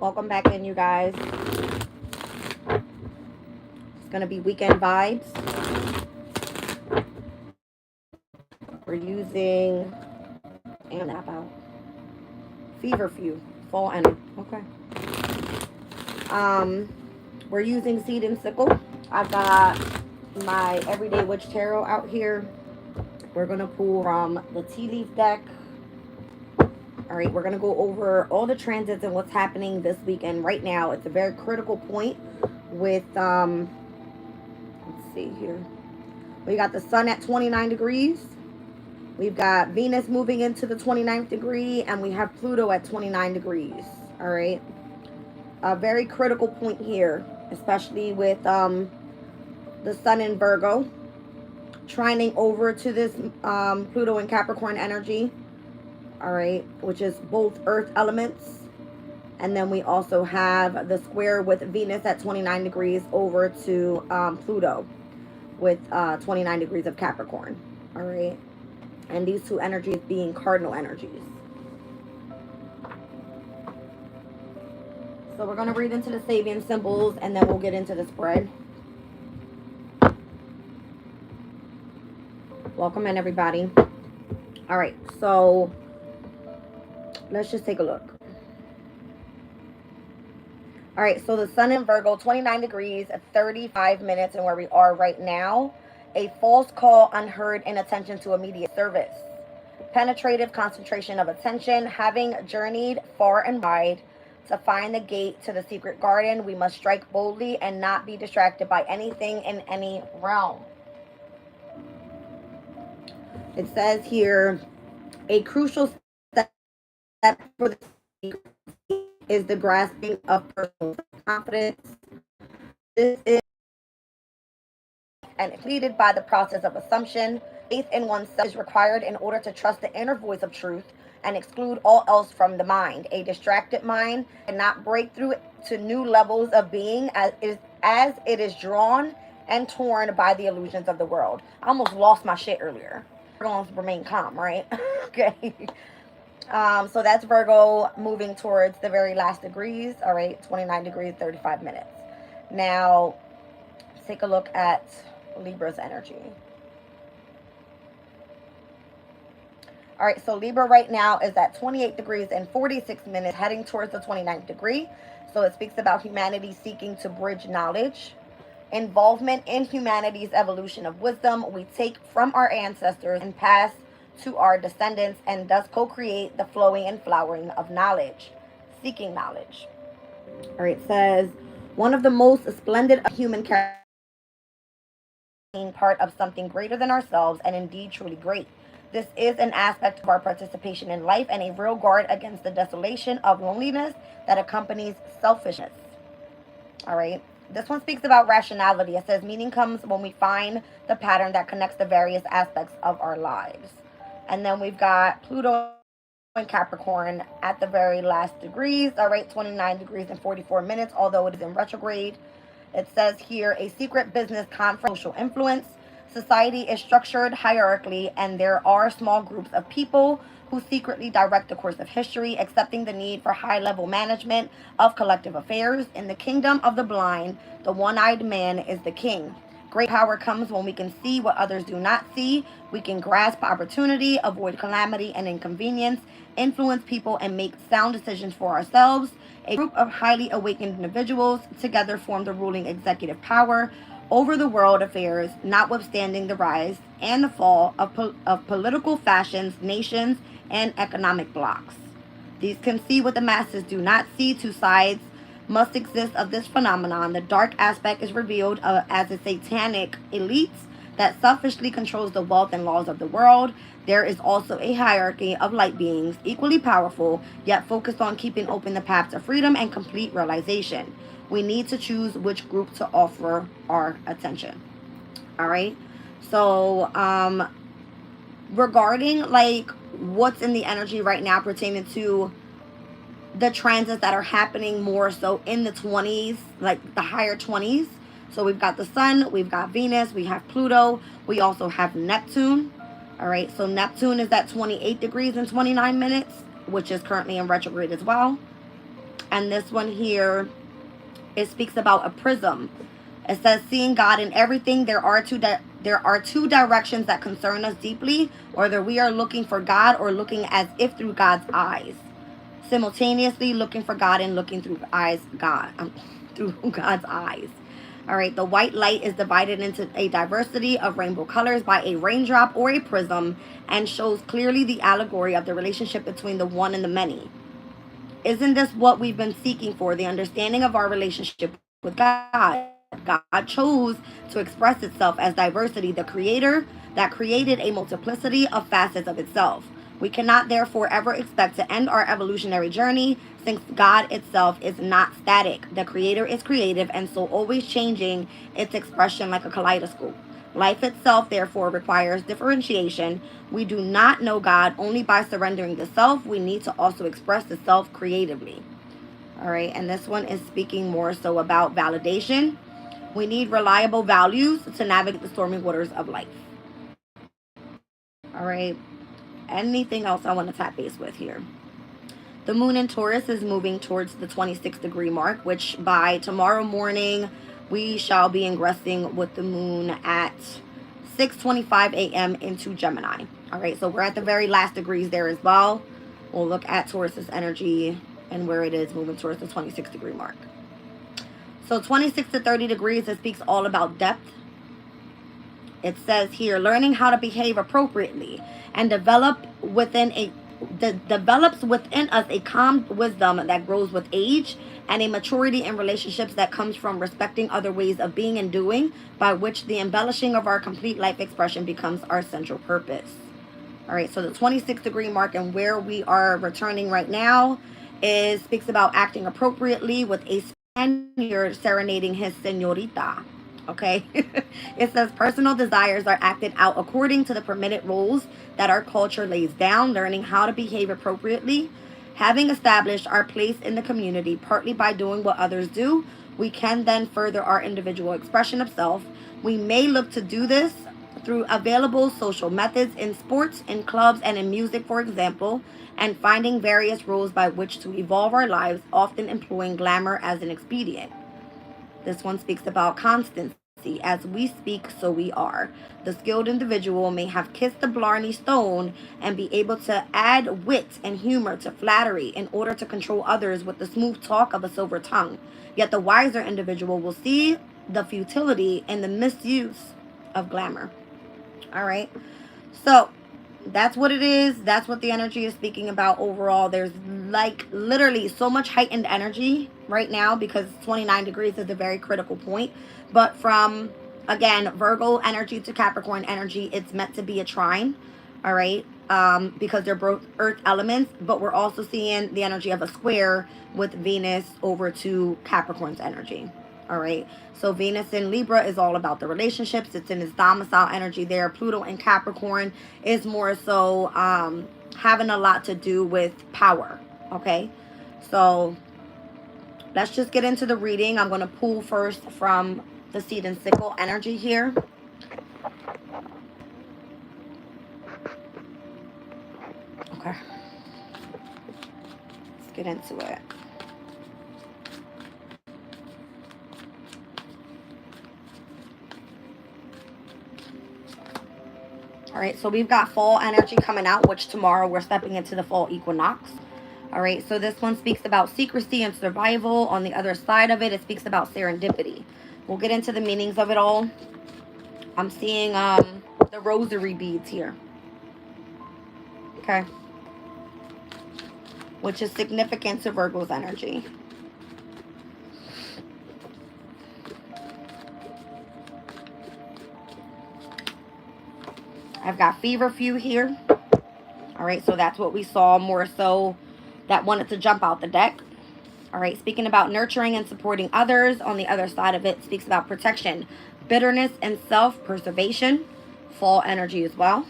Welcome back in, you guys. It's going to be weekend vibes. We're using, and app out. Feverfew. Fall energy. Okay. We're using Seed and Sickle. I've got my Everyday Witch Tarot out here. We're going to pull from the Tea Leaf deck. All right, we're going to go over all the transits and what's happening this weekend right now. It's a very critical point with, let's see here. We got the sun at 29 degrees. We've got Venus moving into the 29th degree, and we have Pluto at 29 degrees. All right. A very critical point here, especially with the sun in Virgo, trining over to this Pluto and Capricorn energy. All right, which is both earth elements. And then we also have the square with Venus at 29 degrees over to Pluto with 29 degrees of Capricorn. All right. And these two energies being cardinal energies. So we're going to read into the Sabian symbols and then we'll get into the spread. Welcome in, everybody. All right, so let's just take a look. All right, so the sun in Virgo, 29 degrees, 35 minutes, and where we are right now. A false call, unheard, inattention to immediate service. Penetrative concentration of attention. Having journeyed far and wide to find the gate to the secret garden, we must strike boldly and not be distracted by anything in any realm. It says here, a crucial step for the secret is the grasping of personal confidence. This is and completed by the process of assumption. Faith in oneself is required in order to trust the inner voice of truth and exclude all else from the mind. A distracted mind cannot break through to new levels of being as it is drawn and torn by the illusions of the world. I almost lost my shit earlier. We're going to remain calm, right? Okay. So that's Virgo moving towards the very last degrees. All right, 29 degrees, 35 minutes. Now, let's take a look at Libra's energy. All right, so Libra right now is at 28 degrees and 46 minutes, heading towards the 29th degree. So it speaks about humanity seeking to bridge knowledge, involvement in humanity's evolution of wisdom. We take from our ancestors and pass to our descendants, and thus co-create the flowing and flowering of knowledge, seeking knowledge. All right, it says, one of the most splendid human characteristics being part of something greater than ourselves, and indeed truly great. This is an aspect of our participation in life and a real guard against the desolation of loneliness that accompanies selfishness. All right. This one speaks about rationality. It says, meaning comes when we find the pattern that connects the various aspects of our lives. And then we've got Pluto and Capricorn at the very last degrees. All right, 29 degrees and 44 minutes, although it is in retrograde. It says here, a secret business conference, social influence. Society is structured hierarchically, and there are small groups of people who secretly direct the course of history, accepting the need for high-level management of collective affairs. In the kingdom of the blind, the one-eyed man is the king. Great power comes when we can see what others do not see. We can grasp opportunity, avoid calamity and inconvenience, influence people, and make sound decisions for ourselves. A group of highly awakened individuals together form the ruling executive power over the world affairs, notwithstanding the rise and the fall of political fashions, nations, and economic blocs. These can see what the masses do not see. Two sides must exist of this phenomenon. The dark aspect is revealed as a satanic elite that selfishly controls the wealth and laws of the world. There is also a hierarchy of light beings, equally powerful, yet focused on keeping open the path to freedom and complete realization. We need to choose which group to offer our attention. All right. So, regarding like what's in the energy right now pertaining to the transits that are happening more so in the 20s, like the higher 20s. So we've got the sun, we've got Venus, we have Pluto, we also have Neptune. All right, so Neptune is at 28 degrees and 29 minutes, which is currently in retrograde as well. And this one here, it speaks about a prism. It says, seeing God in everything, there are two directions that concern us deeply, whether we are looking for God or looking as if through God's eyes. Simultaneously looking for God and looking through through God's eyes. All right, the white light is divided into a diversity of rainbow colors by a raindrop or a prism and shows clearly the allegory of the relationship between the one and the many. Isn't this what we've been seeking for? The understanding of our relationship with God. God chose to express itself as diversity, the creator that created a multiplicity of facets of itself. We cannot therefore ever expect to end our evolutionary journey since God itself is not static. The creator is creative and so always changing its expression like a kaleidoscope. Life itself therefore requires differentiation. We do not know God only by surrendering the self. We need to also express the self creatively. All right, and this one is speaking more so about validation. We need reliable values to navigate the stormy waters of life. All right, anything else I want to tap base with here? The moon in Taurus is moving towards the 26-degree mark, which by tomorrow morning, we shall be ingressing with the moon at 6:25 a.m. into Gemini. All right, so we're at the very last degrees there as well. We'll look at Taurus's energy and where it is moving towards the 26-degree mark. So 26 to 30 degrees, it speaks all about depth. It says here, learning how to behave appropriately and develops within us a calm wisdom that grows with age and a maturity in relationships that comes from respecting other ways of being and doing, by which the embellishing of our complete life expression becomes our central purpose. All right, so the 26-degree mark and where we are returning right now speaks about acting appropriately with a Spaniard serenading his señorita. Okay, it says personal desires are acted out according to the permitted rules that our culture lays down. Learning how to behave appropriately, having established our place in the community partly by doing what others do, we can then further our individual expression of self. We may look to do this through available social methods in sports, in clubs, and in music, for example, and finding various rules by which to evolve our lives, often employing glamour as an expedient. This one speaks about constancy. As we speak, so we are. The skilled individual may have kissed the Blarney Stone and be able to add wit and humor to flattery in order to control others with the smooth talk of a silver tongue. Yet the wiser individual will see the futility and the misuse of glamour. All right. So that's what it is. That's what the energy is speaking about overall. There's like literally so much heightened energy right now because 29 degrees is a very critical point. But from, again, Virgo energy to Capricorn energy, it's meant to be a trine. All right. Because they're both earth elements, but we're also seeing the energy of a square with Venus over to Capricorn's energy. All right. So Venus in Libra is all about the relationships. It's in its domicile energy there. Pluto in Capricorn is more so having a lot to do with power. Okay. So let's just get into the reading. I'm going to pull first from the seed and sickle energy here. Okay. Let's get into it. All right, so we've got fall energy coming out, which tomorrow we're stepping into the fall equinox. All right, so this one speaks about secrecy and survival. On the other side of it, it speaks about serendipity. We'll get into the meanings of it all. I'm seeing the rosary beads here. Okay. Which is significant to Virgo's energy. I've got feverfew here. All right, so that's what we saw more so that wanted to jump out the deck. All right, speaking about nurturing and supporting others. On the other side of it speaks about protection, bitterness, and self-preservation. Fall energy as well.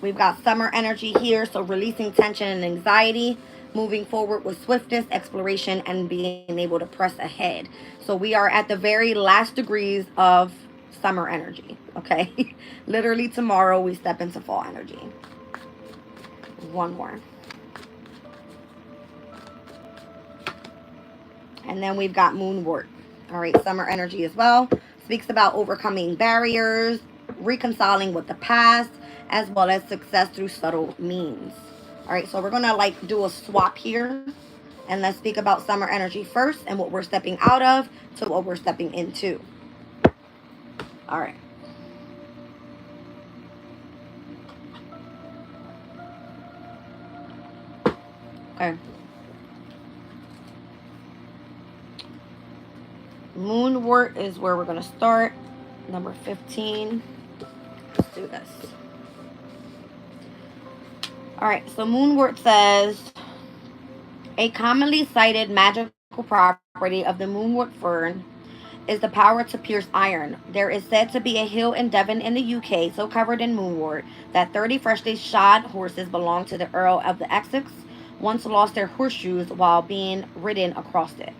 We've got summer energy here, so releasing tension and anxiety, moving forward with swiftness, exploration, and being able to press ahead. So we are at the very last degrees of summer energy, okay? Literally tomorrow we step into fall energy. one more. And then we've got Moonwort. All right, summer energy as well. Speaks about overcoming barriers, reconciling with the past, as well as success through subtle means. All right, so we're going to like do a swap here. And let's speak about summer energy first and what we're stepping out of to what we're stepping into. All right. Okay. Moonwort is where we're going to start. Number 15. Let's do this. All right. So Moonwort says, a commonly cited magical property of the moonwort fern is the power to pierce iron. There is said to be a hill in Devon in the UK so covered in moonwort that 30 freshly shod horses belonging to the Earl of the Essex once lost their horseshoes while being ridden across it.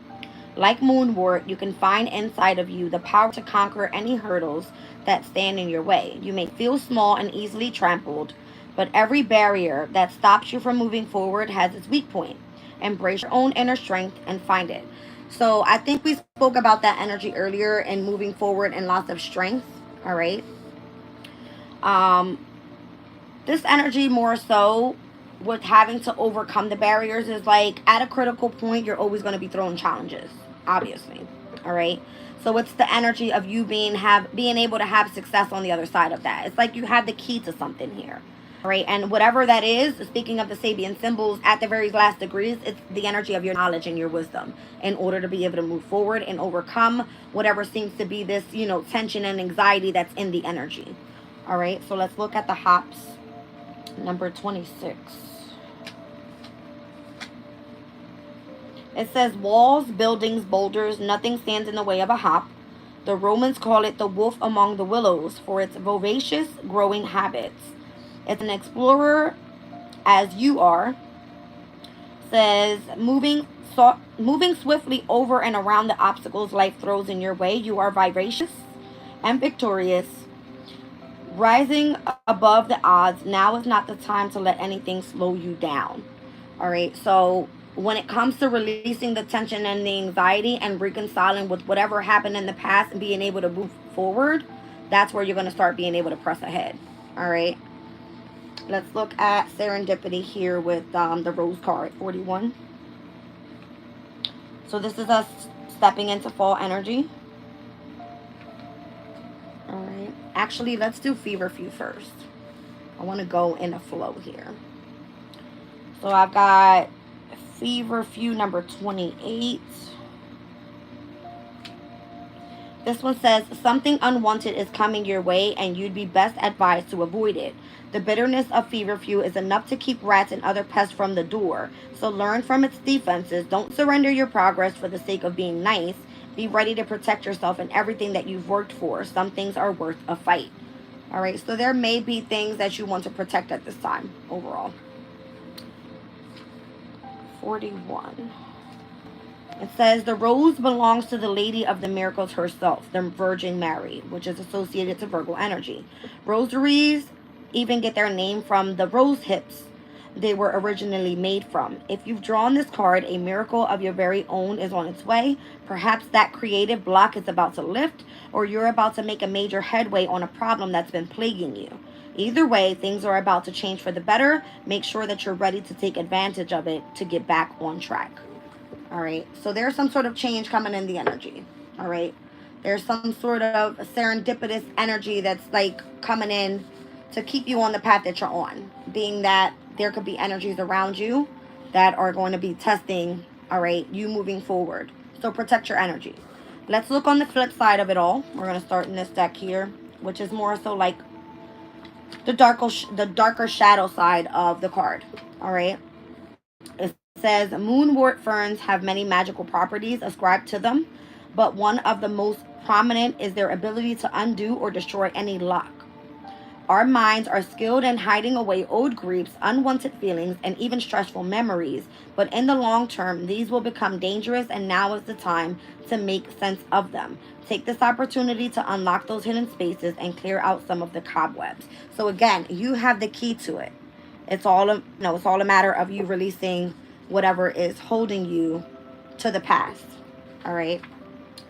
Like moonwort, you can find inside of you the power to conquer any hurdles that stand in your way. You may feel small and easily trampled, but every barrier that stops you from moving forward has its weak point. Embrace your own inner strength and find it. So I think we spoke about that energy earlier and moving forward and lots of strength. All right. This energy more so with having to overcome the barriers is like at a critical point, you're always going to be throwing challenges, obviously. All right. So it's the energy of you being able to have success on the other side of that. It's like you have the key to something here. Right, and whatever that is, speaking of the Sabian symbols, at the very last degrees, it's the energy of your knowledge and your wisdom in order to be able to move forward and overcome whatever seems to be this, tension and anxiety that's in the energy. All right, so let's look at the hops. Number 26. It says, walls, buildings, boulders, nothing stands in the way of a hop. The Romans call it the wolf among the willows for its vivacious growing habits. It's an explorer, as you are. Says, moving swiftly over and around the obstacles life throws in your way. You are vivacious and victorious. Rising above the odds, now is not the time to let anything slow you down. All right, so when it comes to releasing the tension and the anxiety and reconciling with whatever happened in the past and being able to move forward, that's where you're going to start being able to press ahead. All right. Let's look at serendipity here with the rose card, 41. So this is us stepping into fall energy. All right. Actually, let's do feverfew first. I want to go in a flow here. So I've got feverfew number 28. This one says, something unwanted is coming your way and you'd be best advised to avoid it. The bitterness of feverfew is enough to keep rats and other pests from the door. So learn from its defenses. Don't surrender your progress for the sake of being nice. Be ready to protect yourself and everything that you've worked for. Some things are worth a fight. All right, so there may be things that you want to protect at this time overall. 41. It says, the rose belongs to the Lady of the Miracles herself, the Virgin Mary, which is associated to Virgo energy. Rosaries even get their name from the rose hips they were originally made from. If you've drawn this card, a miracle of your very own is on its way. Perhaps that creative block is about to lift, or you're about to make a major headway on a problem that's been plaguing you. Either way, things are about to change for the better. Make sure that you're ready to take advantage of it to get back on track. All right, so there's some sort of change coming in the energy. All right, there's some sort of serendipitous energy that's like coming in to keep you on the path that you're on, being that there could be energies around you that are going to be testing, all right, you moving forward. So protect your energy. Let's look on the flip side of it all. We're going to start in this deck here, which is more so like the darker shadow side of the card. All right, it says, moonwort ferns have many magical properties ascribed to them, but one of the most prominent is their ability to undo or destroy any luck. Our minds are skilled in hiding away old griefs, unwanted feelings, and even stressful memories. But in the long term, these will become dangerous, and now is the time to make sense of them. Take this opportunity to unlock those hidden spaces and clear out some of the cobwebs. So again, you have the key to it. It's all it's all a matter of you releasing whatever is holding you to the past. All right.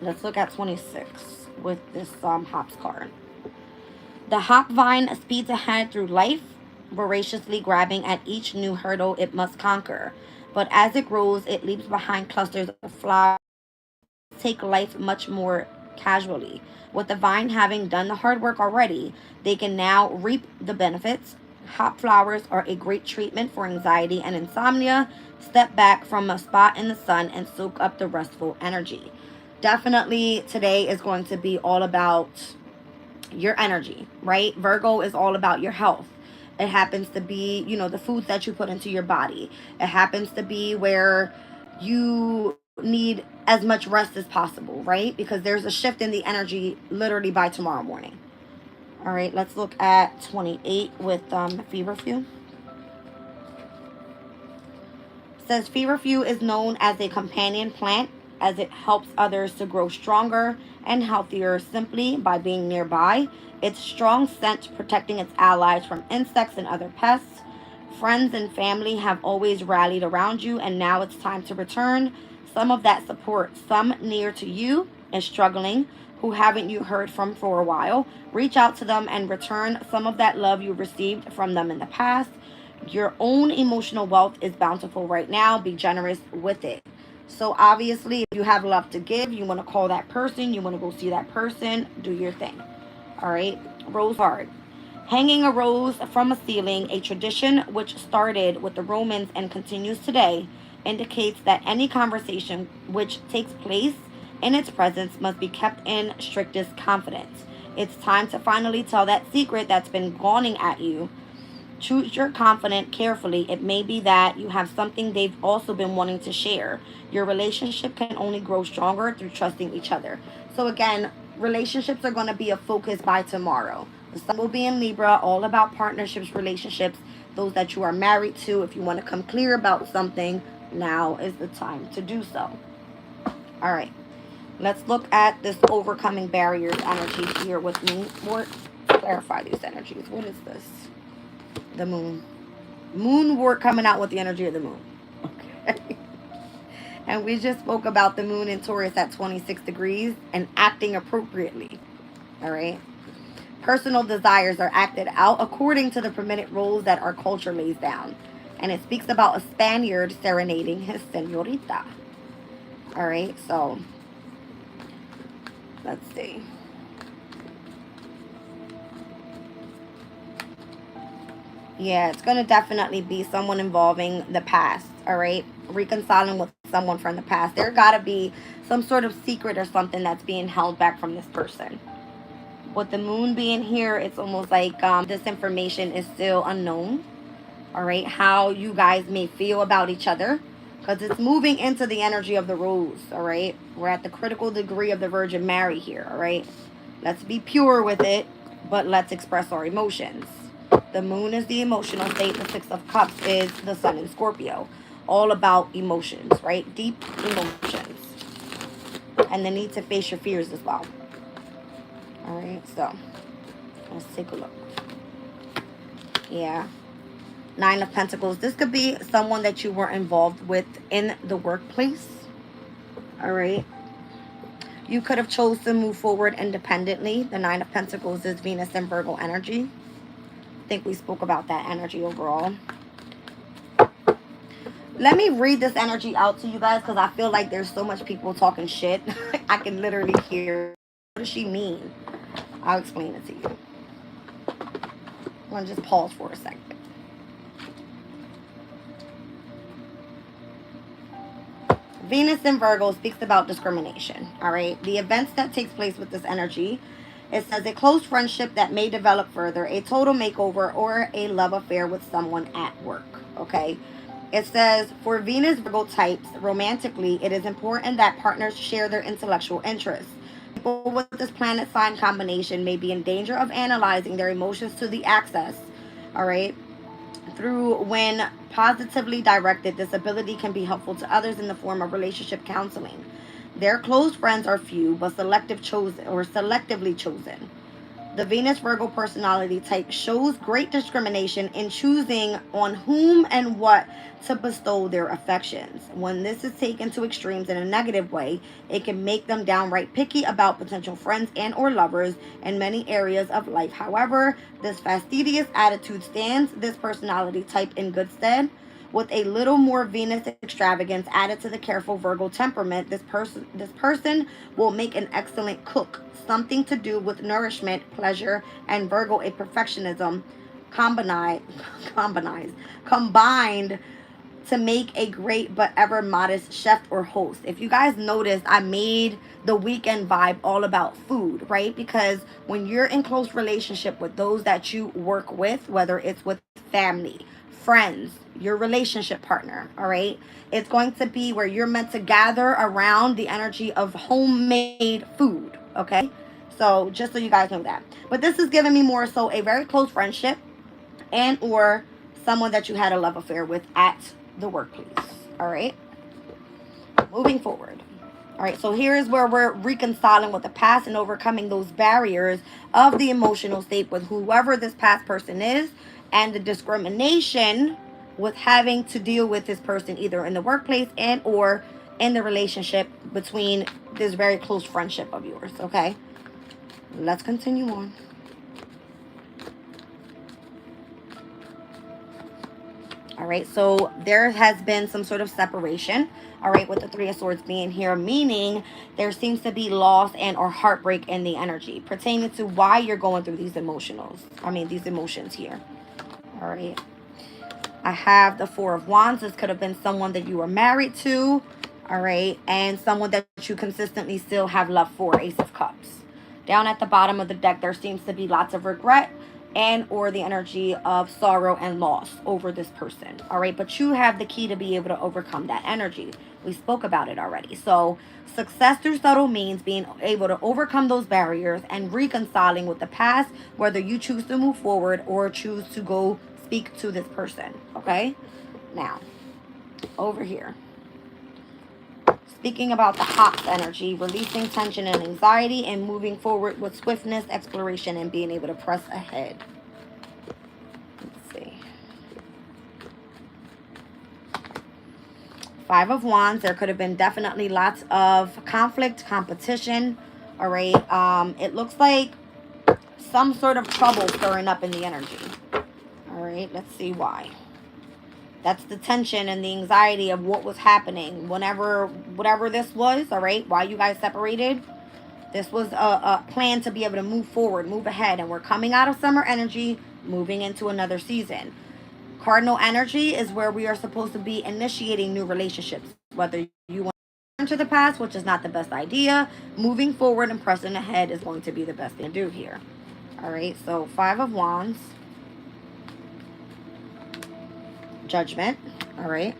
Let's look at 26 with this hops card. The hop vine speeds ahead through life, voraciously grabbing at each new hurdle it must conquer. But as it grows, it leaves behind clusters of flowers that take life much more casually. With the vine having done the hard work already, they can now reap the benefits. Hop flowers are a great treatment for anxiety and insomnia. Step back from a spot in the sun and soak up the restful energy. Definitely today is going to be all about your energy, right? Virgo is all about your health. It happens to be, the foods that you put into your body. It happens to be where you need as much rest as possible, right? Because there's a shift in the energy literally by tomorrow morning. All right, let's look at 28 with feverfew. It says feverfew is known as a companion plant as it helps others to grow stronger and healthier simply by being nearby. Its strong scent protecting its allies from insects and other pests. Friends and family have always rallied around you, and now it's time to return some of that support. Some near to you is struggling, who haven't you heard from for a while. Reach out to them and return some of that love you received from them in the past. Your own emotional wealth is bountiful right now. Be generous with it. So obviously, if you have love to give, you want to call that person, you want to go see that person, do your thing. All right, rose card. Hanging a rose from a ceiling, a tradition which started with the Romans and continues today, indicates that any conversation which takes place in its presence must be kept in strictest confidence. It's time to finally tell that secret that's been gnawing at you. Choose your confidant carefully. It may be that you have something they've also been wanting to share. Your relationship can only grow stronger through trusting each other. So again, relationships are going to be a focus by tomorrow. The sun will be in Libra, all about partnerships, relationships, those that you are married to. If you want to come clear about something, now is the time to do so. All right. Let's look at this overcoming barriers energy here with me. More clarify these energies. What is this? The moon. Moon work coming out with the energy of the moon. Okay. And we just spoke about the moon in Taurus at 26 degrees and acting appropriately. All right. Personal desires are acted out according to the permitted rules that our culture lays down. And it speaks about a Spaniard serenading his señorita. All right. So let's see. Yeah, it's going to definitely be someone involving the past, all right? Reconciling with someone from the past. There got to be some sort of secret or something that's being held back from this person. With the moon being here, it's almost like this information is still unknown, all right? How you guys may feel about each other, because it's moving into the energy of the rose, all right? We're at the critical degree of the Virgin Mary here, all right? Let's be pure with it, but let's express our emotions. The moon is the emotional state. The Six of Cups is the sun in Scorpio. All about emotions, right? Deep emotions. And the need to face your fears as well. All right, so let's take a look. Yeah. Nine of Pentacles. This could be someone that you were involved with in the workplace. All right. You could have chose to move forward independently. The Nine of Pentacles is Venus and Virgo energy. I think we spoke about that energy overall. Let me read this energy out to you guys because I feel like there's so much people talking shit. I can literally hear. What does she mean? I'll explain it to you. I'm going to just pause for a second. Venus in Virgo speaks about discrimination, all right? The events that takes place with this energy, it says a close friendship that may develop further, a total makeover, or a love affair with someone at work, okay? It says, for Venus Virgo types, romantically, it is important that partners share their intellectual interests. People with this planet sign combination may be in danger of analyzing their emotions to the excess, all right? Through when positively directed, this ability can be helpful to others in the form of relationship counseling. Their close friends are few, but selectively chosen. The Venus Virgo personality type shows great discrimination in choosing on whom and what to bestow their affections. When this is taken to extremes in a negative way, it can make them downright picky about potential friends and or lovers in many areas of life. However, this fastidious attitude stands this personality type in good stead. With a little more Venus extravagance added to the careful Virgo temperament, this person will make an excellent cook. Something to do with nourishment, pleasure, and Virgo a perfectionism combined combined to make a great but ever modest chef or host. If you guys noticed, I made the weekend vibe all about food, right? Because when you're in close relationship with those that you work with, whether it's with family, friends, your relationship partner, all right, it's going to be where you're meant to gather around the energy of homemade food, okay? So just so you guys know that. But this is giving me more so a very close friendship and or someone that you had a love affair with at the workplace. All right. Moving forward. All right. So here is where we're reconciling with the past and overcoming those barriers of the emotional state with whoever this past person is, and the discrimination with having to deal with this person either in the workplace and or in the relationship between this very close friendship of yours. Okay. Let's continue on. All right, so there has been some sort of separation, all right, with the Three of Swords being here, meaning there seems to be loss and or heartbreak in the energy pertaining to why you're going through these these emotions here. All right, I have the Four of Wands. This could have been someone that you were married to, all right, and someone that you consistently still have love for, Ace of Cups. Down at the bottom of the deck, there seems to be lots of regret and or the energy of sorrow and loss over this person. All right, but you have the key to be able to overcome that energy. We spoke about it already. So success through subtle means being able to overcome those barriers and reconciling with the past, whether you choose to move forward or choose to go speak to this person. Okay, now over here, speaking about the Hops energy, releasing tension and anxiety and moving forward with swiftness, exploration, and being able to press ahead. Let's see. Five of Wands. There could have been definitely lots of conflict, competition. All right. It looks like some sort of trouble stirring up in the energy. All right. Let's see why. That's the tension and the anxiety of what was happening whatever this was, all right, while you guys separated. This was a plan to be able to move forward, move ahead, and we're coming out of summer energy, moving into another season. Cardinal energy is where we are supposed to be initiating new relationships, whether you want to return to the past, which is not the best idea. Moving forward and pressing ahead is going to be the best thing to do here. All right, so Five of Wands. Judgment. All right,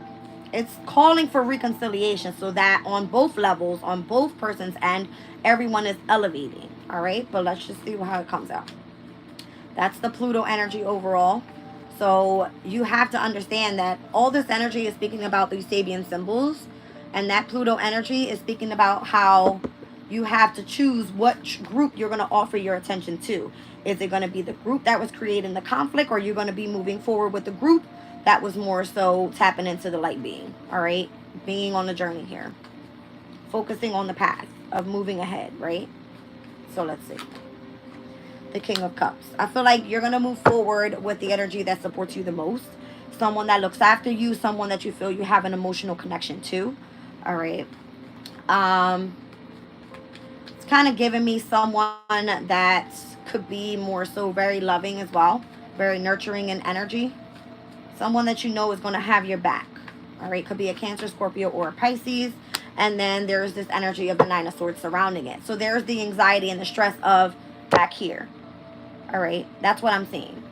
it's calling for reconciliation so that on both levels, on both persons and everyone is elevating. All right, but let's just see how it comes out. That's the Pluto energy overall. So you have to understand that all this energy is speaking about these Sabian symbols, and that Pluto energy is speaking about how you have to choose what group you're going to offer your attention to. Is it going to be the group that was creating the conflict, or are you going to be moving forward with the group that was more so tapping into the light being? All right, being on the journey here, focusing on the path of moving ahead, right? So let's see. The King of Cups. I feel like you're going to move forward with the energy that supports you the most. Someone that looks after you, someone that you feel you have an emotional connection to. All right. It's kind of giving me someone that could be more so very loving as well, very nurturing in energy. Someone that you know is going to have your back. All right. Could be a Cancer, Scorpio, or a Pisces. And then there's this energy of the Nine of Swords surrounding it. So there's the anxiety and the stress of back here. All right, that's what I'm seeing.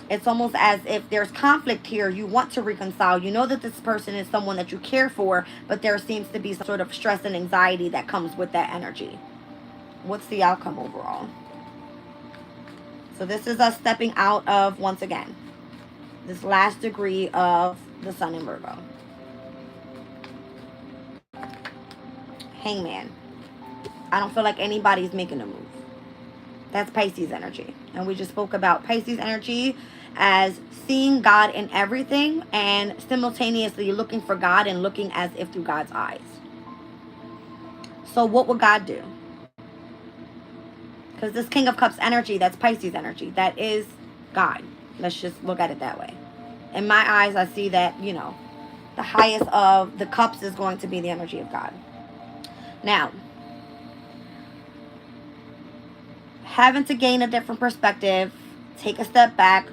It's almost as if there's conflict here. You want to reconcile. You know that this person is someone that you care for, but there seems to be some sort of stress and anxiety that comes with that energy. What's the outcome overall? So this is us stepping out of, once again, this last degree of the Sun in Virgo. Hangman. I don't feel like anybody's making a move. That's Pisces energy. And we just spoke about Pisces energy as seeing God in everything and simultaneously looking for God and looking as if through God's eyes. So what would God do? Because this King of Cups energy, that's Pisces energy. That is God. Let's just look at it that way. In my eyes, I see that, you know, the highest of the cups is going to be the energy of God. Now, having to gain a different perspective, take a step back,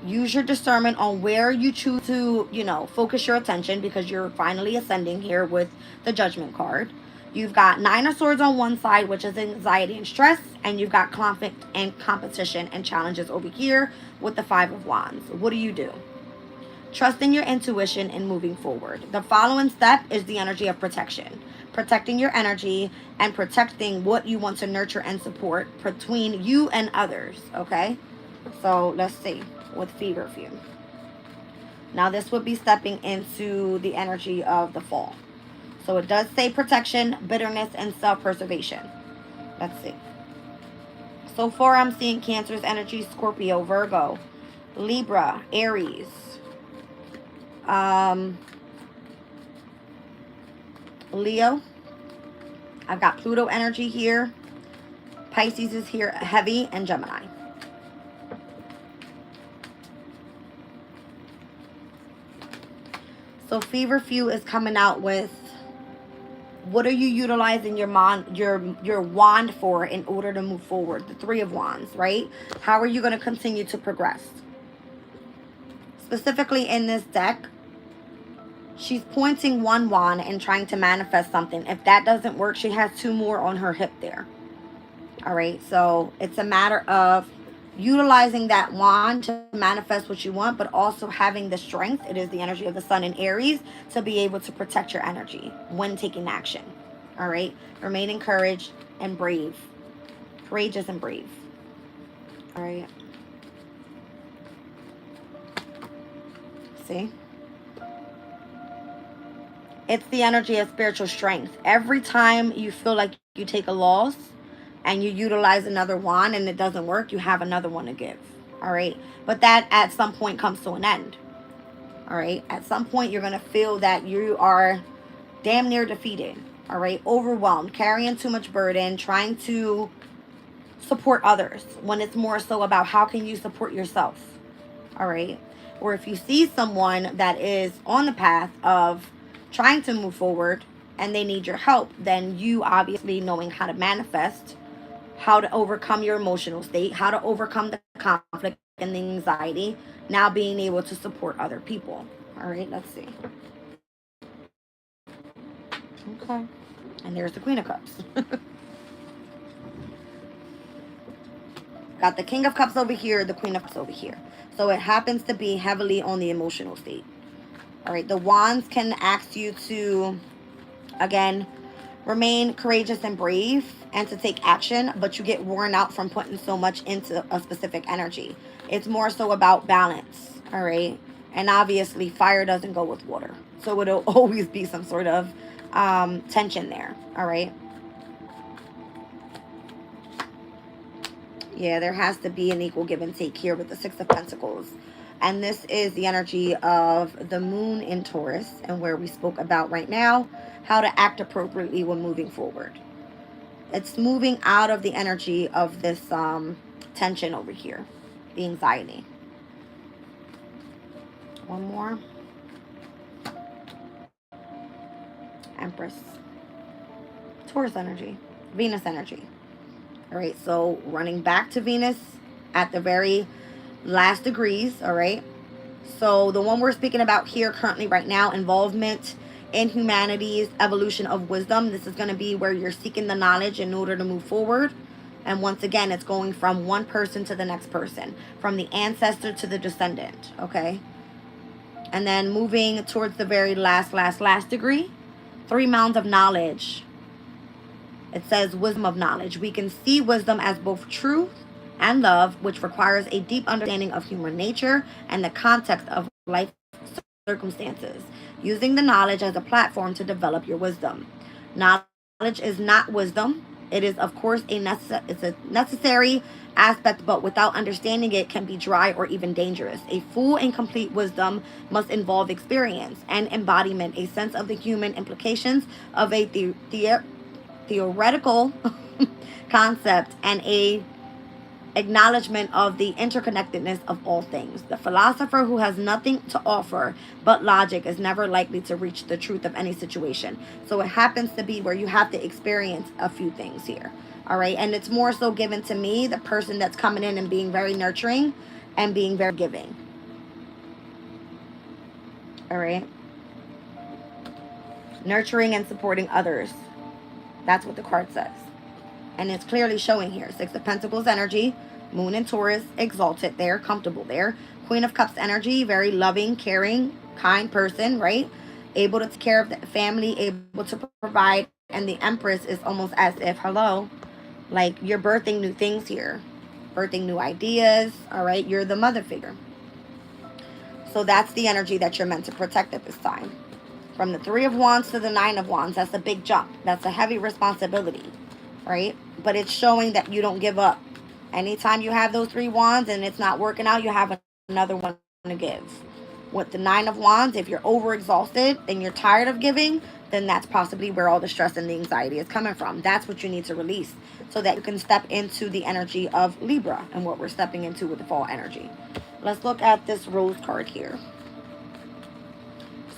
use your discernment on where you choose to, you know, focus your attention, because you're finally ascending here with the Judgment card. You've got Nine of Swords on one side, which is anxiety and stress, and you've got conflict and competition and challenges over here with the Five of Wands. What do? Trusting your intuition and moving forward. The following step is the energy of protection. Protecting your energy and protecting what you want to nurture and support between you and others, okay? So let's see with Feverfew. Now this would be stepping into the energy of the fall. So it does say protection, bitterness, and self-preservation. Let's see. So far I'm seeing Cancer's energy, Scorpio, Virgo, Libra, Aries, Leo. I've got Pluto energy here. Pisces is here heavy, and Gemini. So Feverfew is coming out with, what are you utilizing your wand for in order to move forward? The Three of Wands, right? How are you going to continue to progress? Specifically in this deck, she's pointing one wand and trying to manifest something. If that doesn't work, she has two more on her hip there. All right, so it's a matter of utilizing that wand to manifest what you want, but also having the strength, it is the energy of the Sun in Aries, to be able to protect your energy when taking action. All right, remain encouraged and brave, courageous and brave. All right, see, it's the energy of spiritual strength. Every time you feel like you take a loss and you utilize another wand and it doesn't work, you have another one to give. All right, but that at some point comes to an end. All right, at some point you're going to feel that you are damn near defeated. All right, overwhelmed, carrying too much burden, trying to support others, when it's more so about how can you support yourself. All right, or if you see someone that is on the path of trying to move forward and they need your help, then you obviously knowing how to manifest, how to overcome your emotional state, how to overcome the conflict and the anxiety, now being able to support other people. All right, let's see. Okay, and there's the Queen of Cups. Got the King of Cups over here, the Queen of Cups over here. So it happens to be heavily on the emotional state. All right, the Wands can ask you to, again, remain courageous and brave and to take action, but you get worn out from putting so much into a specific energy. It's more so about balance, all right? And obviously, fire doesn't go with water. So it'll always be some sort of tension there, all right? Yeah, there has to be an equal give and take here with the Six of Pentacles. And this is the energy of the moon in Taurus, and where we spoke about right now, how to act appropriately when moving forward. It's moving out of the energy of this tension over here, the anxiety. One more. Empress. Taurus energy. Venus energy. All right, so running back to Venus at the very last degrees, all right? So the one we're speaking about here currently right now, involvement in humanity's evolution of wisdom. This is going to be where you're seeking the knowledge in order to move forward. And once again, it's going from one person to the next person, from the ancestor to the descendant, okay? And then moving towards the very last degree, 3 mounds of knowledge. It says wisdom of knowledge. We can see wisdom as both truth and love, which requires a deep understanding of human nature and the context of life circumstances, using the knowledge as a platform to develop your wisdom. Knowledge is not wisdom. It is, of course, it's a necessary aspect, but without understanding it can be dry or even dangerous. A full and complete wisdom must involve experience and embodiment, a sense of the human implications of a theoretical concept, and a acknowledgement of the interconnectedness of all things. The philosopher who has nothing to offer but logic is never likely to reach the truth of any situation. So it happens to be where you have to experience a few things here. All right. And it's more so given to me, the person that's coming in and being very nurturing and being very giving. All right. Nurturing and supporting others. That's what the card says. And it's clearly showing here. Six of Pentacles energy, Moon and Taurus, exalted there, comfortable there. Queen of Cups energy, very loving, caring, kind person, right? Able to take care of the family, able to provide. And the Empress is almost as if, hello, like you're birthing new things here. Birthing new ideas, all right? You're the mother figure. So that's the energy that you're meant to protect at this time. From the Three of Wands to the Nine of Wands, that's a big jump. That's a heavy responsibility, right? But it's showing that you don't give up. Anytime you have those 3 wands and it's not working out, you have another one to give. With the 9 of Wands, if you're overexhausted and you're tired of giving, then that's possibly where all the stress and the anxiety is coming from. That's what you need to release so that you can step into the energy of Libra and what we're stepping into with the fall energy. Let's look at this Rose card here.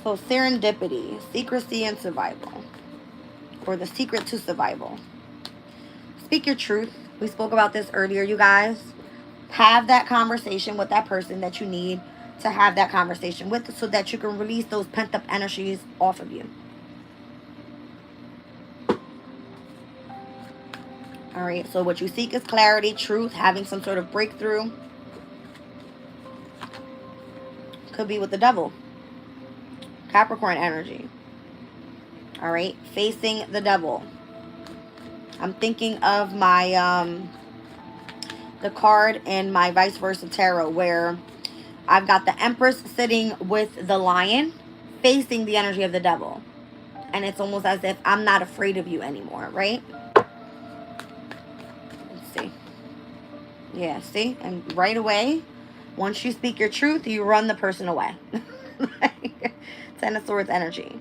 So serendipity, secrecy, and survival, or the secret to survival. Speak your truth. We spoke about this earlier, you guys. Have that conversation with that person that you need to have that conversation with so that you can release those pent-up energies off of you. All right, so what you seek is clarity, truth, having some sort of breakthrough. Could be with the Devil. Capricorn energy. All right, facing the Devil. I'm thinking of my the card in my vice versa tarot where I've got the Empress sitting with the Lion facing the energy of the Devil. And it's almost as if I'm not afraid of you anymore, right? Let's see. Yeah, see? And right away, once you speak your truth, you run the person away. Ten of Swords energy.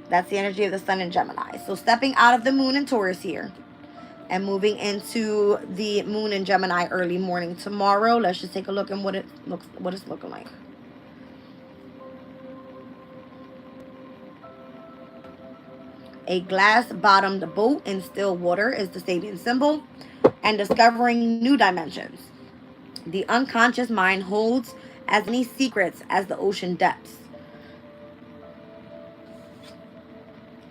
That's the energy of the Sun in Gemini. So stepping out of the Moon in Taurus here and moving into the Moon in Gemini early morning tomorrow. Let's just take a look at what it's looking like. A glass-bottomed boat in still water is the Sabian symbol, and discovering new dimensions. The unconscious mind holds as many secrets as the ocean depths.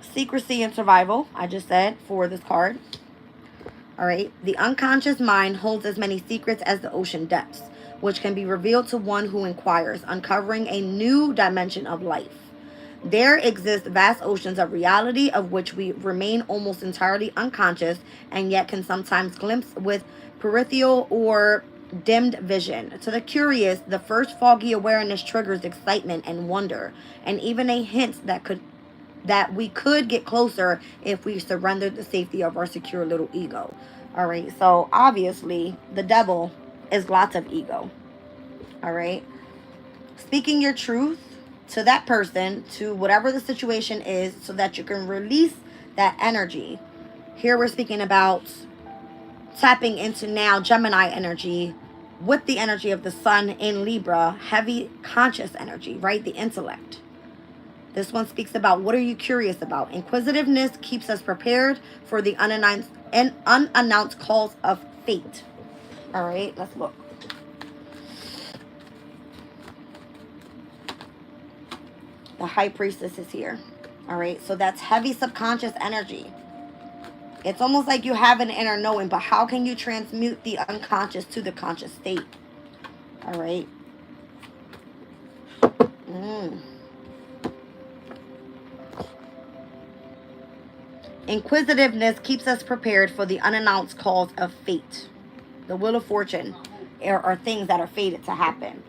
Secrecy and survival, I just said, for this card. All right. The unconscious mind holds as many secrets as the ocean depths, which can be revealed to one who inquires, uncovering a new dimension of life. There exist vast oceans of reality of which we remain almost entirely unconscious and yet can sometimes glimpse with peripheral or dimmed vision. To the curious, the first foggy awareness triggers excitement and wonder, and even a hint that we could get closer if we surrendered the safety of our secure little ego. All right, so obviously the Devil is lots of ego. All right, speaking your truth to that person, to whatever the situation is, so that you can release that energy. Here we're speaking about tapping into now Gemini energy with the energy of the Sun in Libra, heavy conscious energy, right? The intellect. This one speaks about what are you curious about. Inquisitiveness keeps us prepared for the unannounced calls of fate. All right, let's look. The High Priestess is here. All right, so that's heavy subconscious energy. It's almost like you have an inner knowing, but how can you transmute the unconscious to the conscious state? All right. Inquisitiveness keeps us prepared for the unannounced calls of fate. The Wheel of Fortune are things that are fated to happen.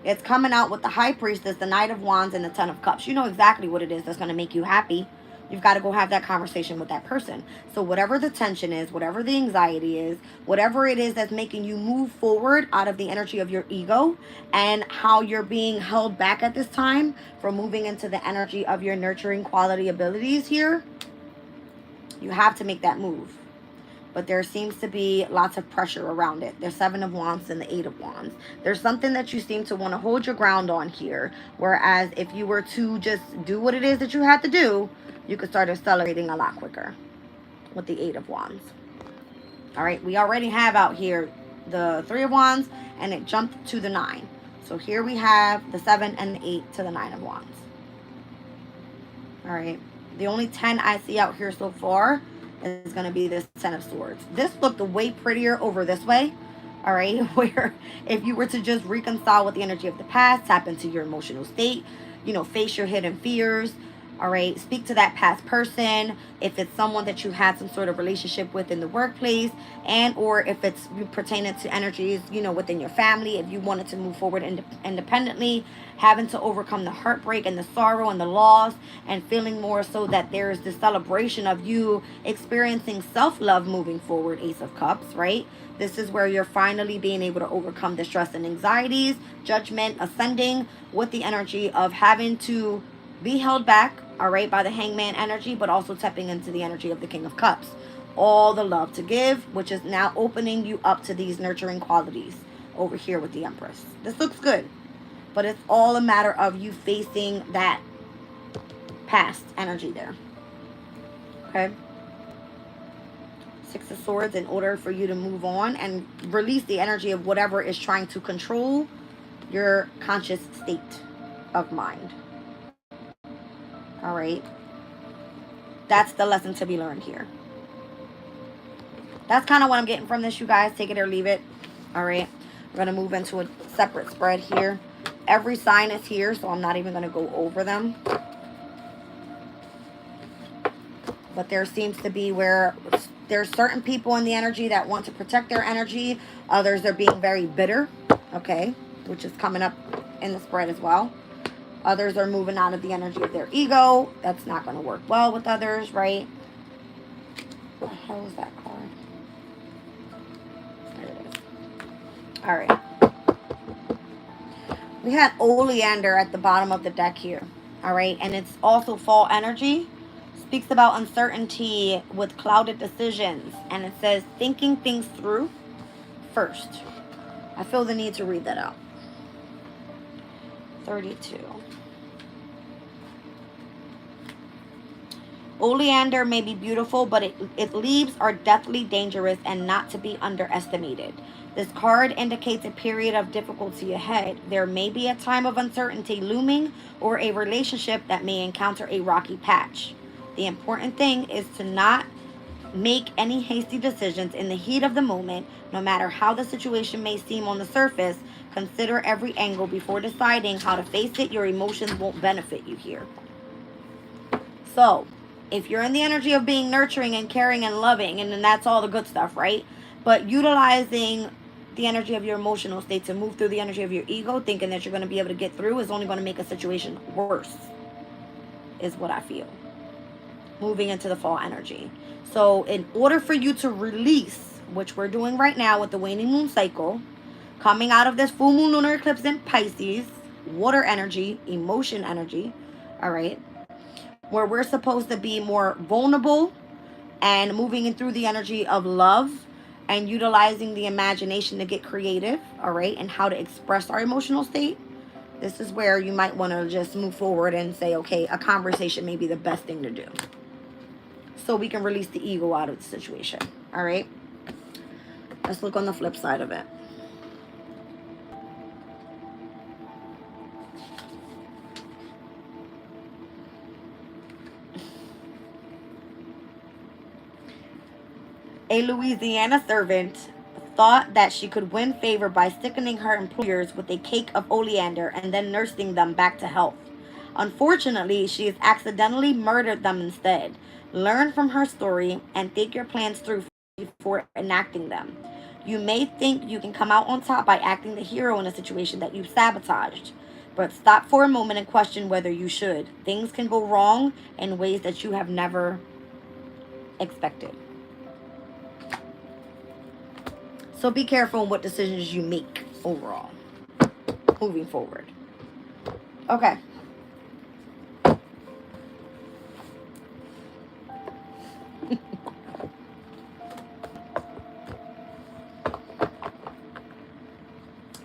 It's coming out with the High Priestess, the Knight of Wands, and the Ten of Cups. You know exactly what it is that's going to make you happy. You've got to go have that conversation with that person. So whatever the tension is, whatever the anxiety is, whatever it is that's making you move forward out of the energy of your ego, and how you're being held back at this time from moving into the energy of your nurturing quality abilities here, you have to make that move. But there seems to be lots of pressure around it. There's 7 of Wands and the 8 of Wands. There's something that you seem to want to hold your ground on here. Whereas if you were to just do what it is that you had to do, you could start accelerating a lot quicker with the 8 of Wands. All right, we already have out here the 3 of Wands, and it jumped to the 9. So here we have the 7 and the 8 to the 9 of Wands. All right, the only 10 I see out here so far is going to be this 10 of Swords. This looked way prettier over this way. All right, where if you were to just reconcile with the energy of the past, tap into your emotional state, you know, face your hidden fears. All right, speak to that past person if it's someone that you had some sort of relationship with in the workplace, and or if it's pertaining to energies, you know, within your family. If you wanted to move forward independently, having to overcome the heartbreak and the sorrow and the loss, and feeling more so that there's this celebration of you experiencing self-love moving forward, Ace of Cups, right? This is where you're finally being able to overcome the stress and anxieties, judgment, ascending with the energy of having to be held back, all right, by the Hangman energy, but also tapping into the energy of the King of Cups. All the love to give, which is now opening you up to these nurturing qualities over here with the Empress. This looks good, but it's all a matter of you facing that past energy there. Okay? 6 of Swords, in order for you to move on and release the energy of whatever is trying to control your conscious state of mind. All right. That's the lesson to be learned here. That's kind of what I'm getting from this, you guys. Take it or leave it. All right. We're going to move into a separate spread here. Every sign is here, so I'm not even going to go over them. But there seems to be where there's certain people in the energy that want to protect their energy. Others are being very bitter. Okay. Which is coming up in the spread as well. Others are moving out of the energy of their ego. That's not going to work well with others, right? What the hell is that card? There it is. All right. We had Oleander at the bottom of the deck here. All right. And it's also fall energy. Speaks about uncertainty with clouded decisions. And it says thinking things through first. I feel the need to read that out. 32. Oleander may be beautiful, but its leaves are deathly dangerous and not to be underestimated. This card indicates a period of difficulty ahead. There may be a time of uncertainty looming or a relationship that may encounter a rocky patch. The important thing is to not make any hasty decisions in the heat of the moment. No matter how the situation may seem on the surface, consider every angle before deciding how to face it. Your emotions won't benefit you here. So, if you're in the energy of being nurturing and caring and loving, and then that's all the good stuff, right? But utilizing the energy of your emotional state to move through the energy of your ego, thinking that you're going to be able to get through, is only going to make a situation worse, is what I feel. Moving into the fall energy. So in order for you to release, which we're doing right now with the waning moon cycle, coming out of this full moon lunar eclipse in Pisces, water energy, emotion energy, all right, where we're supposed to be more vulnerable and moving in through the energy of love and utilizing the imagination to get creative, all right, and how to express our emotional state. This is where you might want to just move forward and say, okay, a conversation may be the best thing to do, so we can release the ego out of the situation, all right? Let's look on the flip side of it. A Louisiana servant thought that she could win favor by sickening her employers with a cake of oleander and then nursing them back to health. Unfortunately, she has accidentally murdered them instead. Learn from her story and think your plans through before enacting them. You may think you can come out on top by acting the hero in a situation that you've sabotaged. But stop for a moment and question whether you should. Things can go wrong in ways that you have never expected. So be careful in what decisions you make overall, moving forward. Okay.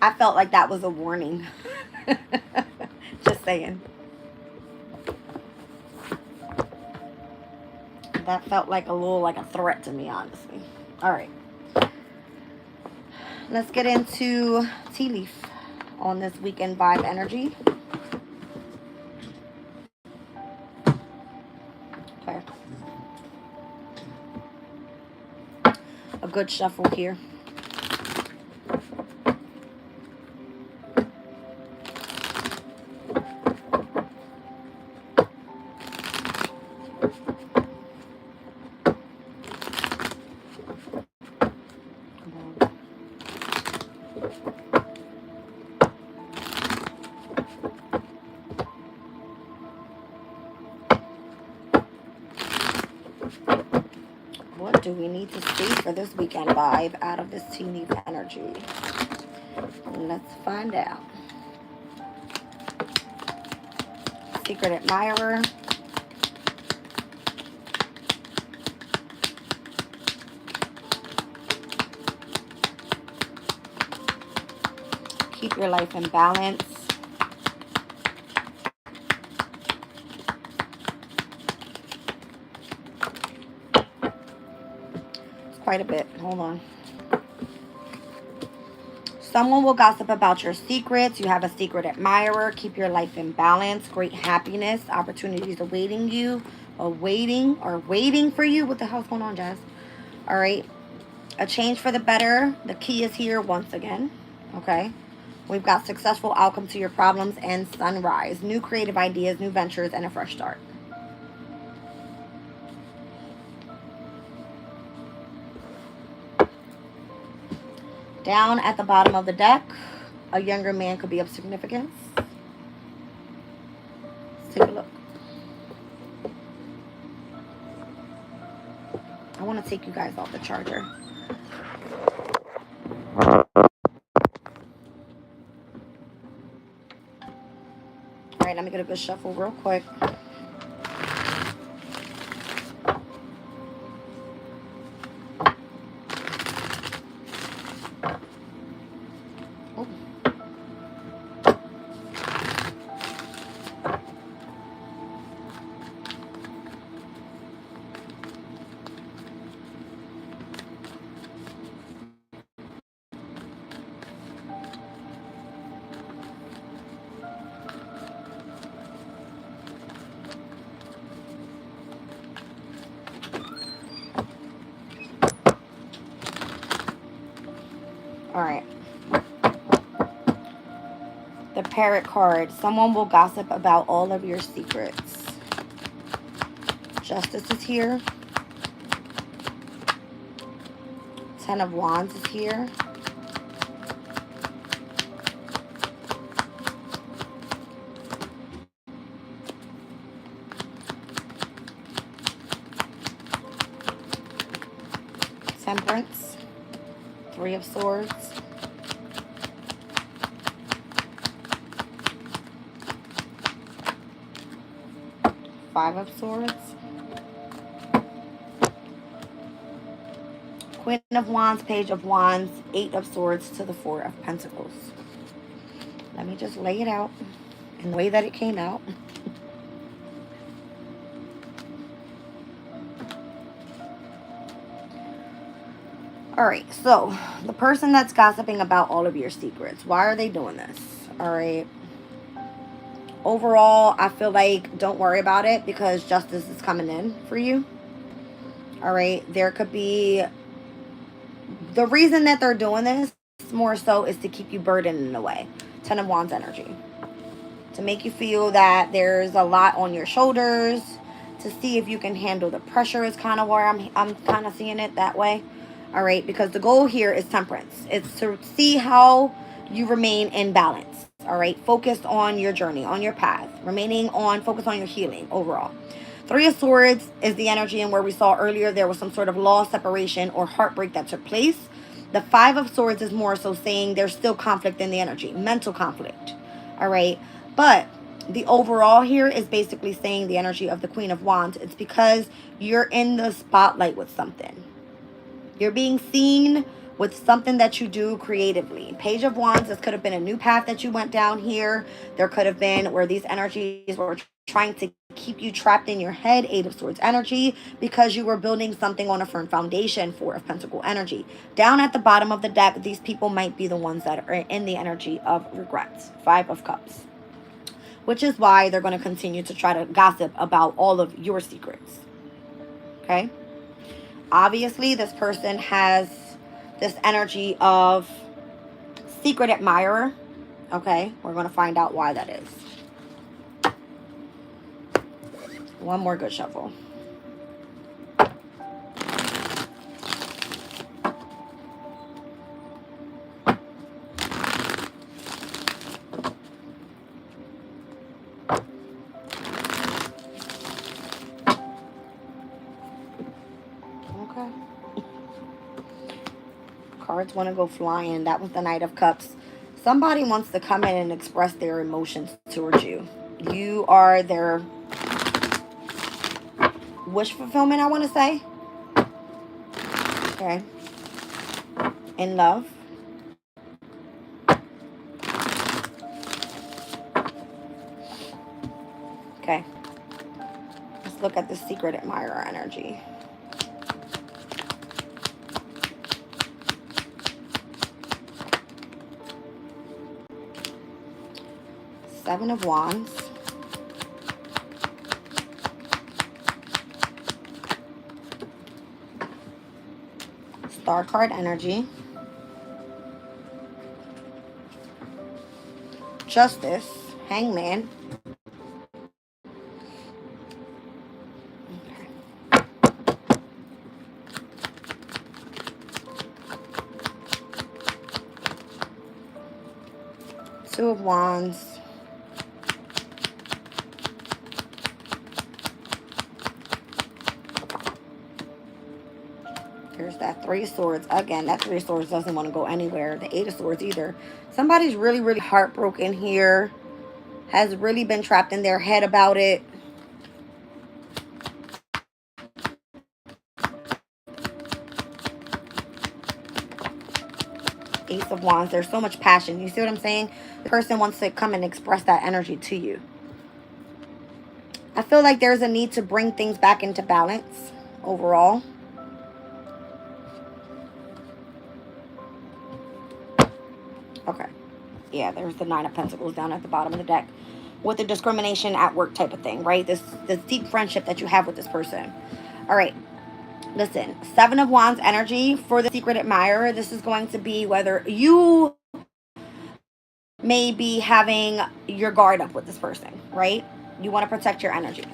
I felt like that was a warning. Just saying. That felt like a threat to me, honestly. All right. Let's get into tea leaf on this weekend vibe energy. Okay. A good shuffle here. What do we need to see for this weekend vibe out of this tea leaf energy? Let's find out. Secret admirer. Keep your life in balance. It's quite a bit. Hold on. Someone will gossip about your secrets. You have a secret admirer. Keep your life in balance. Great happiness. Opportunities awaiting you. Waiting for you. What the hell's going on, Jazz? All right. A change for the better. The key is here once again. Okay. We've got successful outcome to your problems and sunrise. New creative ideas, new ventures, and a fresh start. Down at the bottom of the deck, a younger man could be of significance. Let's take a look. I want to take you guys off the charger. All right, let me get a good shuffle real quick. All right. The Parrot card. Someone will gossip about all of your secrets. Justice is here. Ten of Wands is here. Temperance. Three of Swords. Five of Swords. Queen of Wands, Page of Wands, Eight of Swords to the Four of Pentacles. Let me just lay it out in the way that it came out. All right, so the person that's gossiping about all of your secrets, why are they doing this? All right. Overall, I feel like don't worry about it because justice is coming in for you. All right. There could be... The reason that they're doing this more so is to keep you burdened in a way. Ten of Wands energy. To make you feel that there's a lot on your shoulders. To see if you can handle the pressure is kind of where I'm kind of seeing it that way. All right. Because the goal here is temperance. It's to see how you remain in balance. All right, focused on your journey, on your path, remaining on, focus on your healing overall. Three of Swords is the energy, and where we saw earlier there was some sort of loss, separation, or heartbreak that took place. The Five of Swords is more so saying there's still conflict in the energy, mental conflict. All right, but the overall here is basically saying the energy of the Queen of Wands. It's because you're in the spotlight with something. You're being seen with something that you do creatively. Page of Wands, this could have been a new path that you went down here. There could have been where these energies were trying to keep you trapped in your head. Eight of Swords energy, because you were building something on a firm foundation. Four of Pentacle energy. Down at the bottom of the deck, these people might be the ones that are in the energy of regrets. Five of Cups. Which is why they're going to continue to try to gossip about all of your secrets. Okay? Obviously, this person has this energy of secret admirer. Okay, we're going to find out why that is. One more good shuffle. Okay. Cards want to go flying. That was the Knight of Cups. Somebody wants to come in and express their emotions towards you. You are their wish fulfillment, I want to say. Okay. In love. Okay. Let's look at the secret admirer energy. Seven of Wands. Star card energy. Justice. Hangman. Okay. Two of Wands. There's that Three of Swords. Again, that Three of Swords doesn't want to go anywhere. The Eight of Swords either. Somebody's really, really heartbroken here. Has really been trapped in their head about it. Ace of Wands. There's so much passion. You see what I'm saying? The person wants to come and express that energy to you. I feel like there's a need to bring things back into balance overall. Okay. Yeah, there's the Nine of Pentacles down at the bottom of the deck. With the discrimination at work type of thing, right? This deep friendship that you have with this person. All right. Listen, Seven of Wands energy for the secret admirer. This is going to be whether you may be having your guard up with this person, right? You want to protect your energy.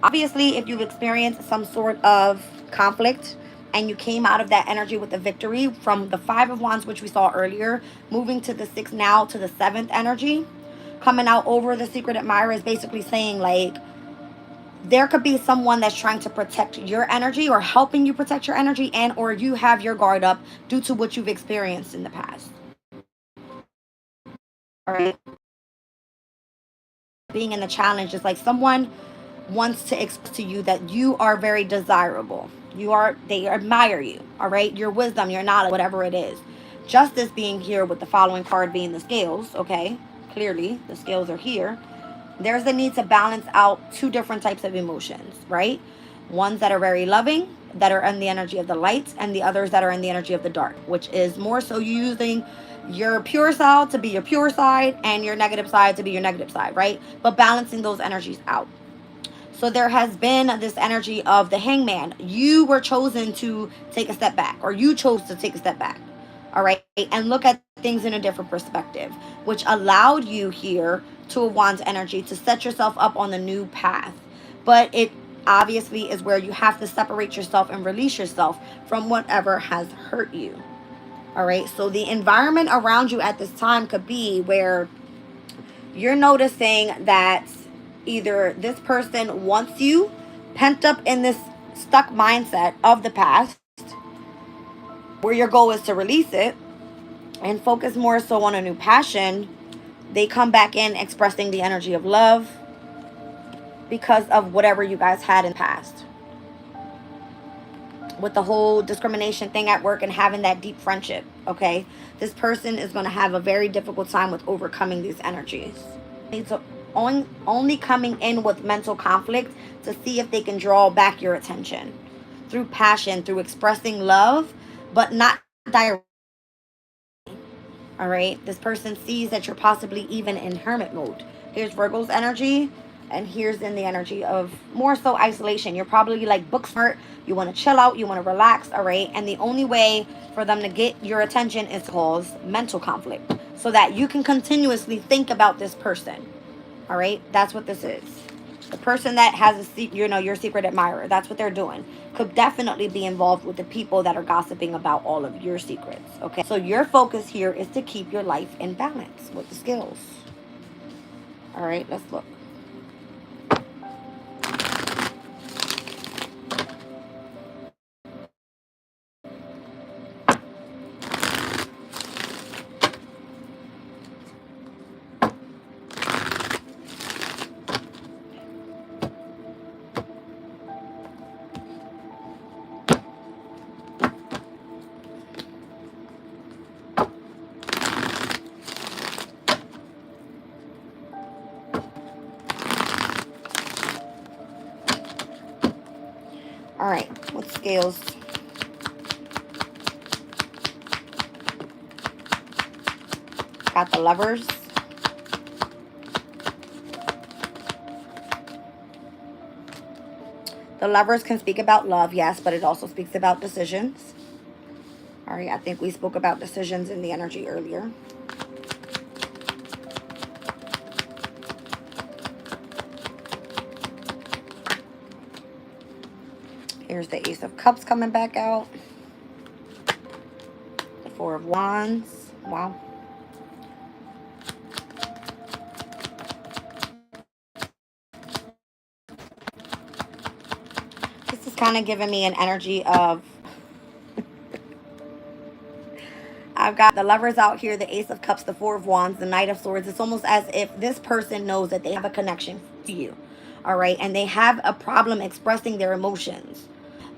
Obviously, if you've experienced some sort of conflict and you came out of that energy with a victory from the Five of Wands, which we saw earlier, moving to the Sixth now to the Seventh energy, coming out over the secret admirer is basically saying, like, there could be someone that's trying to protect your energy or helping you protect your energy, and or you have your guard up due to what you've experienced in the past. All right. Being in the challenge is like someone wants to express to you that you are very desirable. They admire you, all right? Your wisdom, your knowledge, whatever it is. Justice being here with the following card being the scales, okay? Clearly, the scales are here. There's a need to balance out two different types of emotions, right? Ones that are very loving, that are in the energy of the light, and the others that are in the energy of the dark, which is more so using your pure side to be your pure side and your negative side to be your negative side, right? But balancing those energies out. So there has been this energy of the Hangman. You were chosen to take a step back, or you chose to take a step back, all right? And look at things in a different perspective, which allowed you here to a Wands energy to set yourself up on the new path. But it obviously is where you have to separate yourself and release yourself from whatever has hurt you. All right, so the environment around you at this time could be where You're noticing that either this person wants you pent up in this stuck mindset of the past, where your goal is to release it and focus more so on a new passion. They come back in expressing the energy of love because of whatever you guys had in the past. With the whole discrimination thing at work and having that deep friendship, okay? This person is going to have a very difficult time with overcoming these energies. It's only coming in with mental conflict to see if they can draw back your attention through passion, through expressing love, but not directly. All right, this person sees that you're possibly even in hermit mode. Here's Virgo's energy, and here's in the energy of more so isolation. You're probably like book smart. You want to chill out, you want to relax, all right? And the only way for them to get your attention is to cause mental conflict so that you can continuously think about this person. All right, that's what this is. The person that has your secret admirer, that's what they're doing, could definitely be involved with the people that are gossiping about all of your secrets. Okay, so your focus here is to keep your life in balance with the skills. All right, let's look. All right, what scales? Got the Lovers. The Lovers can speak about love, yes, but it also speaks about decisions. All right, I think we spoke about decisions in the energy earlier. Here's the Ace of Cups coming back out. The Four of Wands. Wow. This is kind of giving me an energy of... I've got the Lovers out here, the Ace of Cups, the Four of Wands, the Knight of Swords. It's almost as if this person knows that they have a connection to you. All right. And they have a problem expressing their emotions.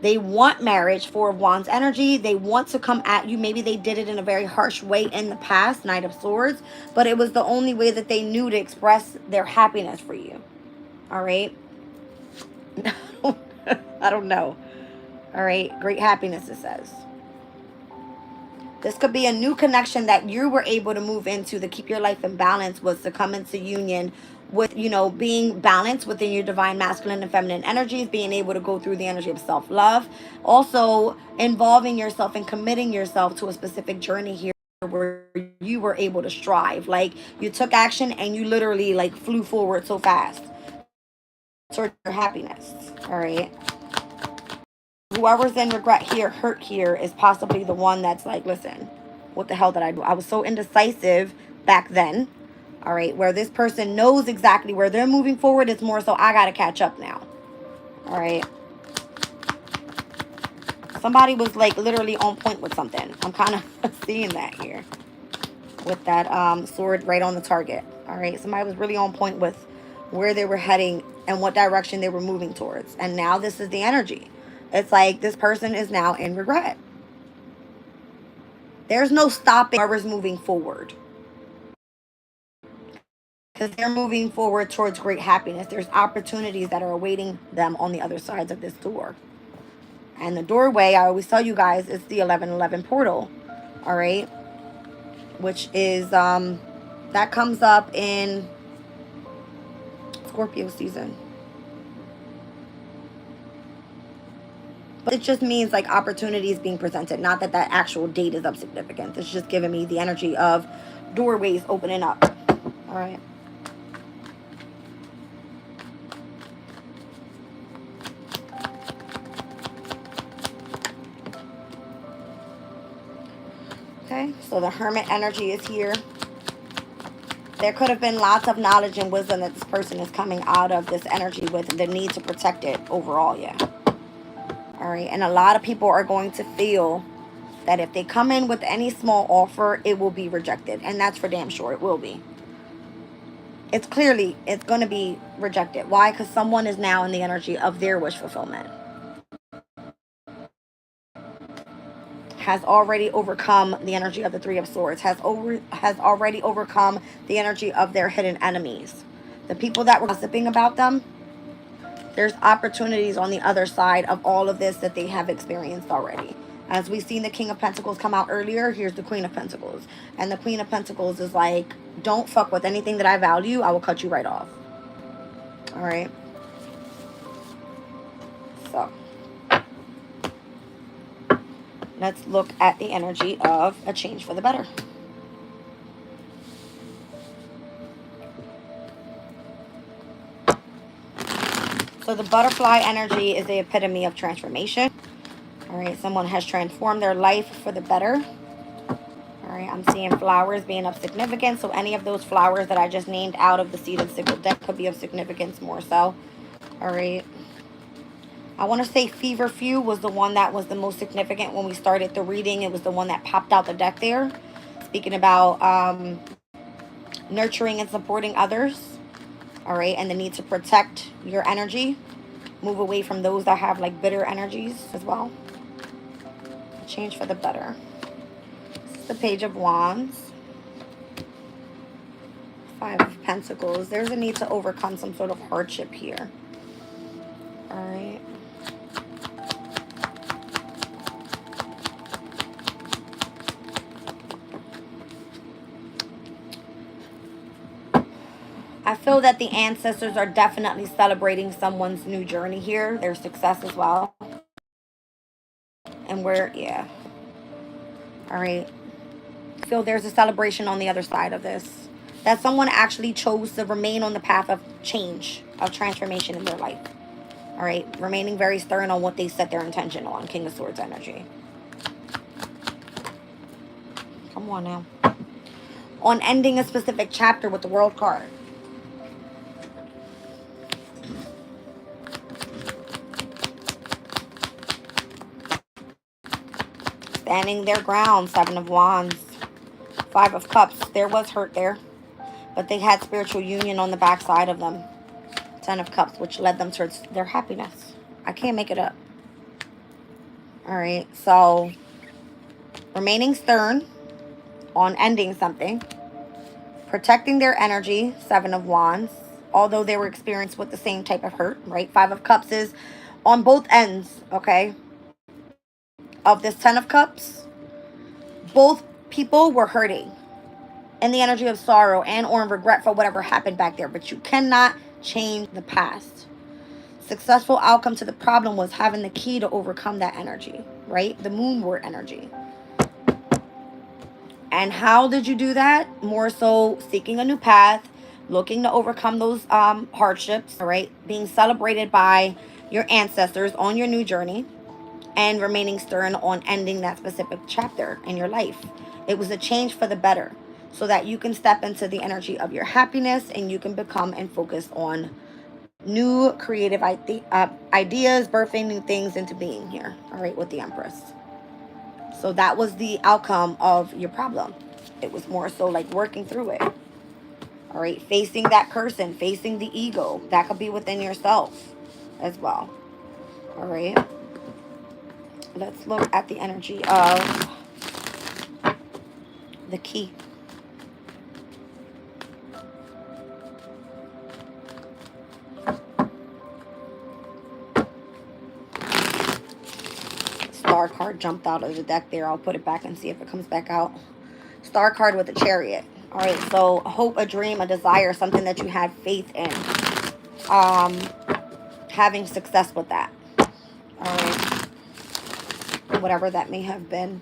They want marriage, Four of Wands energy. They want to come at you. Maybe they did it in a very harsh way in the past, Knight of Swords. But it was the only way that they knew to express their happiness for you. All right. I don't know. All right. Great happiness, it says. This could be a new connection that you were able to move into to keep your life in balance, was to come into union with, being balanced within your divine masculine and feminine energies, being able to go through the energy of self-love, also involving yourself and committing yourself to a specific journey here where you were able to strive. Like, you took action and you literally like flew forward so fast towards your happiness. All right. Whoever's in regret here, hurt here, is possibly the one that's like, listen, what the hell did I do? I was so indecisive back then. All right. Where this person knows exactly where they're moving forward. It's more so I got to catch up now. All right. Somebody was like literally on point with something. I'm kind of seeing that here with that sword right on the target. All right. Somebody was really on point with where they were heading and what direction they were moving towards. And now this is the energy. It's like this person is now in regret. There's no stopping whoever's moving forward. Because they're moving forward towards great happiness. There's opportunities that are awaiting them on the other sides of this door. And the doorway, I always tell you guys, is the 1111 portal. All right. Which is, that comes up in Scorpio season. But it just means like opportunities being presented. Not that that actual date is of significance. It's just giving me the energy of doorways opening up. All right. Okay. So the Hermit energy is here. There could have been lots of knowledge and wisdom that this person is coming out of this energy with, the need to protect it overall, yeah. All right, and a lot of people are going to feel that if they come in with any small offer, it will be rejected. And that's for damn sure, it will be. It's going to be rejected. Why? Because someone is now in the energy of their wish fulfillment. Has already overcome the energy of the Three of Swords. Has already overcome the energy of their hidden enemies. The people that were gossiping about them, there's opportunities on the other side of all of this that they have experienced already. As we've seen the King of Pentacles come out earlier, here's the Queen of Pentacles. And the Queen of Pentacles is like, don't fuck with anything that I value. I will cut you right off. All right. So let's look at the energy of a change for the better. So the butterfly energy is the epitome of transformation. All right, someone has transformed their life for the better. All right, I'm seeing flowers being of significance. So any of those flowers that I just named out of the Seed and Sickle deck could be of significance more so. All right. I want to say Feverfew was the one that was the most significant when we started the reading. It was the one that popped out the deck there. Speaking about nurturing and supporting others. All right, and the need to protect your energy. Move away from those that have like bitter energies as well. Change for the better. This is the Page of Wands. Five of Pentacles. There's a need to overcome some sort of hardship here. All right. I feel that the ancestors are definitely celebrating someone's new journey here, their success as well. And yeah. All right. I feel there's a celebration on the other side of this. That someone actually chose to remain on the path of change, of transformation in their life. All right. Remaining very stern on what they set their intention on. King of Swords energy. Come on now. On ending a specific chapter with the World card. Standing their ground. Seven of Wands. Five of Cups. There was hurt there. But they had spiritual union on the backside of them. Ten of Cups, which led them towards their happiness. I can't make it up. Alright, so remaining stern on ending something. Protecting their energy. Seven of Wands. Although they were experienced with the same type of hurt, right? Five of Cups is on both ends, okay? Of this Ten of Cups, both people were hurting in the energy of sorrow and or regret for whatever happened back there. But you cannot change the past. Successful outcome to the problem was having the key to overcome that energy, right? The Moonwort energy. And how did you do that? More so seeking a new path, looking to overcome those hardships, all right? Being celebrated by your ancestors on your new journey. And remaining stern on ending that specific chapter in your life. It was a change for the better, so that you can step into the energy of your happiness and you can become and focus on new creative ideas, birthing new things into being here. All right, with the Empress. So that was the outcome of your problem. It was more so like working through it. All right, facing that person, facing the ego. That could be within yourself as well. All right. Let's look at the energy of the key. Star card jumped out of the deck there. I'll put it back and see if it comes back out. Star card with the Chariot. All right, so hope, a dream, a desire, something that you had faith in. Having success with that. All right. Whatever that may have been.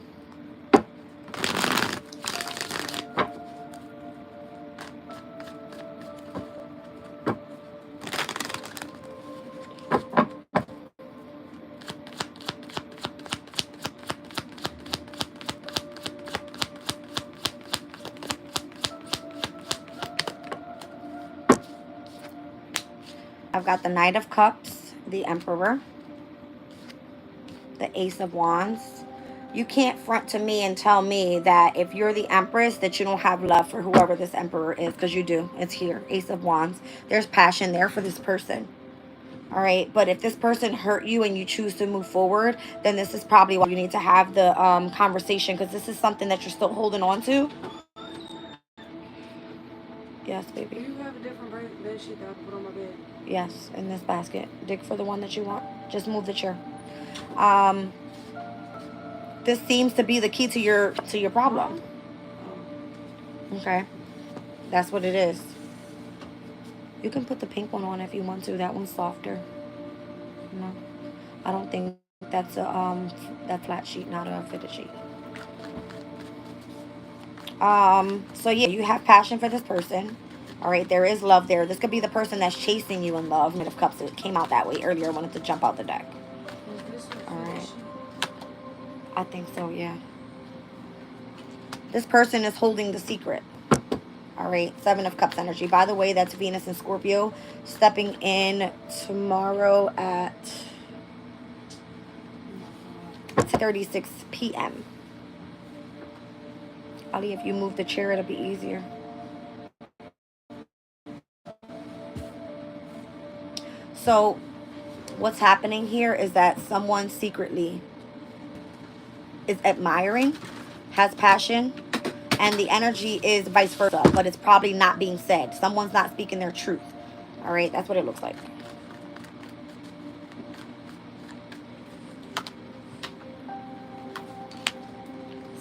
I've got the Knight of Cups, the Emperor, the Ace of Wands. You can't front to me and tell me that if you're the Empress that you don't have love for whoever this Emperor is, because you do. It's here. Ace of Wands. There's passion there for this person. All right. But if this person hurt you and you choose to move forward, then this is probably why you need to have the conversation, because this is something that you're still holding on to. Yes, baby. Do you have a different bed sheet that I can put on my bed? Yes, in this basket. Dig for the one that you want. Just move the chair. This seems to be the key to your problem. Okay. That's what it is. You can put the pink one on if you want to. That one's softer. No. I don't think that's a that flat sheet, not a fitted sheet. So yeah, you have passion for this person. All right, there is love there. This could be the person that's chasing you in love. Knight of Cups, it came out that way earlier. I wanted to jump out the deck. All right. I think so, yeah. This person is holding the secret. All right, Seven of Cups energy. By the way, that's Venus and Scorpio stepping in tomorrow at 10:36 p.m. Ali, if you move the chair, it'll be easier. So what's happening here is that someone secretly is admiring, has passion, and the energy is vice versa, but it's probably not being said. Someone's not speaking their truth. All right, that's what it looks like.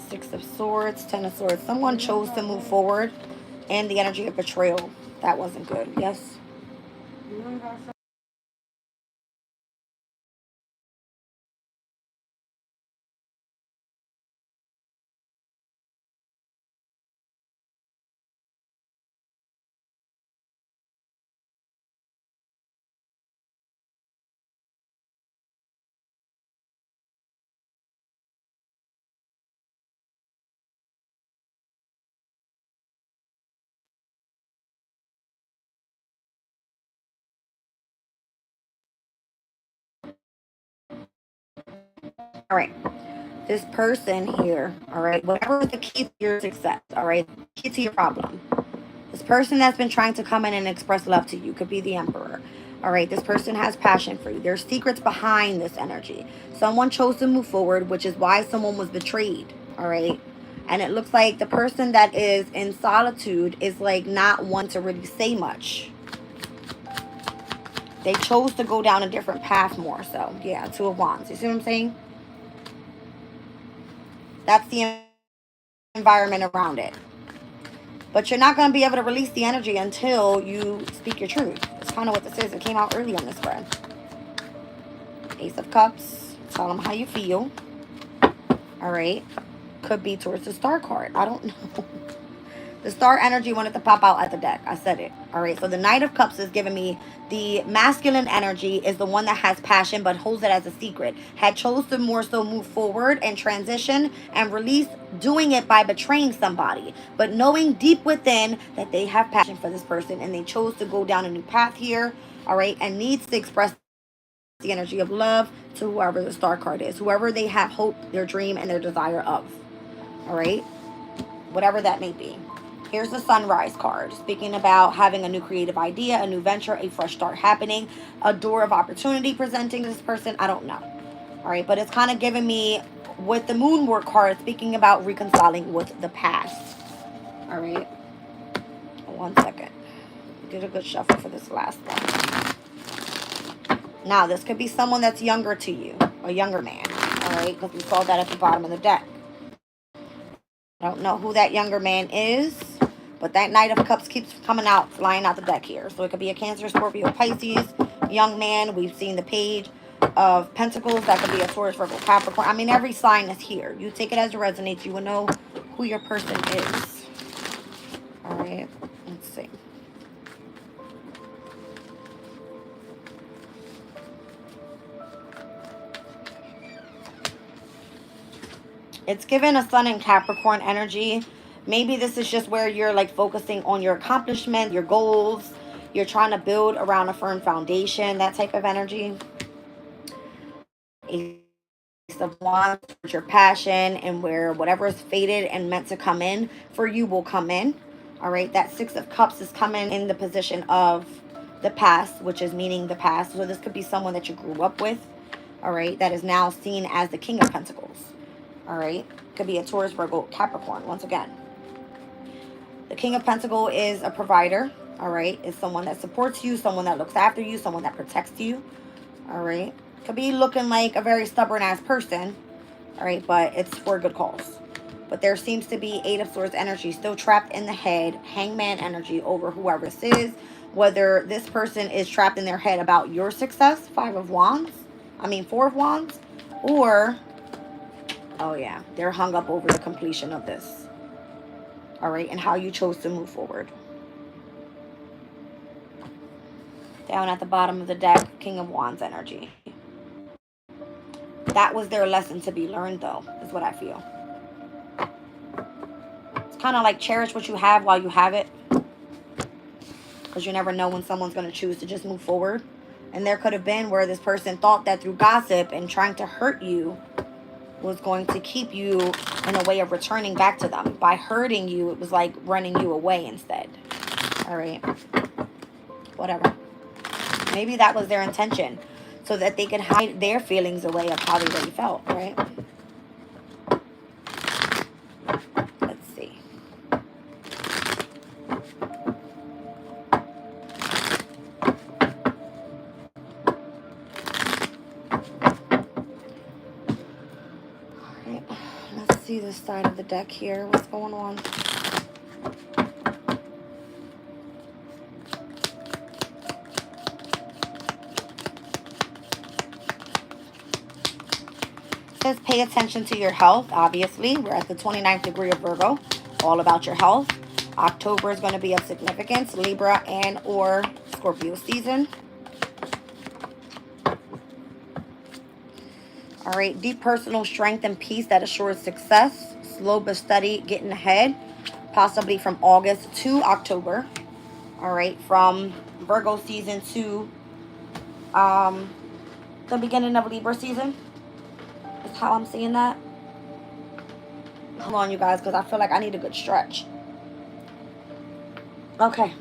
Six of Swords, Ten of Swords. Someone chose to move forward in the energy of betrayal. That wasn't good. Yes? All right. This person here, all right, whatever is the key to your success, all right, key to your problem. This person that's been trying to come in and express love to you could be the Emperor. All right, this person has passion for you. There's secrets behind this energy. Someone chose to move forward, which is why someone was betrayed. All right. And it looks like the person that is in solitude is like not one to really say much. They chose to go down a different path more so. Yeah, Two of Wands. You see what I'm saying? That's the environment around it. But you're not going to be able to release the energy until you speak your truth. It's kind of what this is. It came out early on this spread. Ace of Cups. Tell them how you feel. All right. Could be towards the Star card. I don't know. The Star energy wanted to pop out at the deck. I said it. All right. So the Knight of Cups is giving me the masculine energy is the one that has passion but holds it as a secret. Had chose to more so move forward and transition and release doing it by betraying somebody. But knowing deep within that they have passion for this person and they chose to go down a new path here. All right. And needs to express the energy of love to whoever the Star card is. Whoever they have hope, their dream, and their desire of. All right. Whatever that may be. Here's the Sunrise card, speaking about having a new creative idea, a new venture, a fresh start happening, a door of opportunity presenting to this person. I don't know. All right, but it's kind of giving me, with the Moonwork card, speaking about reconciling with the past. All right. 1 second. Did a good shuffle for this last one. Now, this could be someone that's younger to you, a younger man. All right, because we saw that at the bottom of the deck. I don't know who that younger man is, but that Knight of Cups keeps coming out, flying out the deck here. So it could be a Cancer, Scorpio, Pisces, young man. We've seen the Page of Pentacles. That could be a Taurus, Virgo, Capricorn. I mean, every sign is here. You take it as it resonates. You will know who your person is. All right. Let's see. It's given a Sun in Capricorn energy. Maybe this is just where you're like focusing on your accomplishment, your goals. You're trying to build around a firm foundation, that type of energy. Ace of Wands, your passion, and where whatever is fated and meant to come in for you will come in. All right, that Six of Cups is coming in the position of the past, which is meaning the past. So this could be someone that you grew up with, all right, that is now seen as the King of Pentacles. All right, could be a Taurus, Virgo, Capricorn. Once again, the King of Pentacles is a provider. All right, is someone that supports you, someone that looks after you, someone that protects you. All right, could be looking like a very stubborn ass person. All right, but it's for a good cause. But there seems to be Eight of Swords energy still trapped in the head, Hangman energy over whoever this is. Whether this person is trapped in their head about your success, Four of Wands, or, oh yeah, they're hung up over the completion of this. All right, and how you chose to move forward. Down at the bottom of the deck, King of Wands energy. That was their lesson to be learned, though, is what I feel. It's kind of like cherish what you have while you have it. Because you never know when someone's going to choose to just move forward. And there could have been where this person thought that through gossip and trying to hurt you was going to keep you in a way of returning back to them. By hurting you, it was like running you away instead. All right. Whatever. Maybe that was their intention, so that they could hide their feelings away of how they really felt, right? Let's see. All right. Let's see this side of the deck here. What's going on? Says pay attention to your health. Obviously, we're at the 29th degree of Virgo, all about your health. October is going to be of significance, Libra and or Scorpio season. All right, deep personal strength and peace that assures success. Slow but steady getting ahead, possibly from August to October. All right, from Virgo season to the beginning of Libra season. Is how I'm seeing that. Hold on, you guys, because I feel like I need a good stretch. Okay.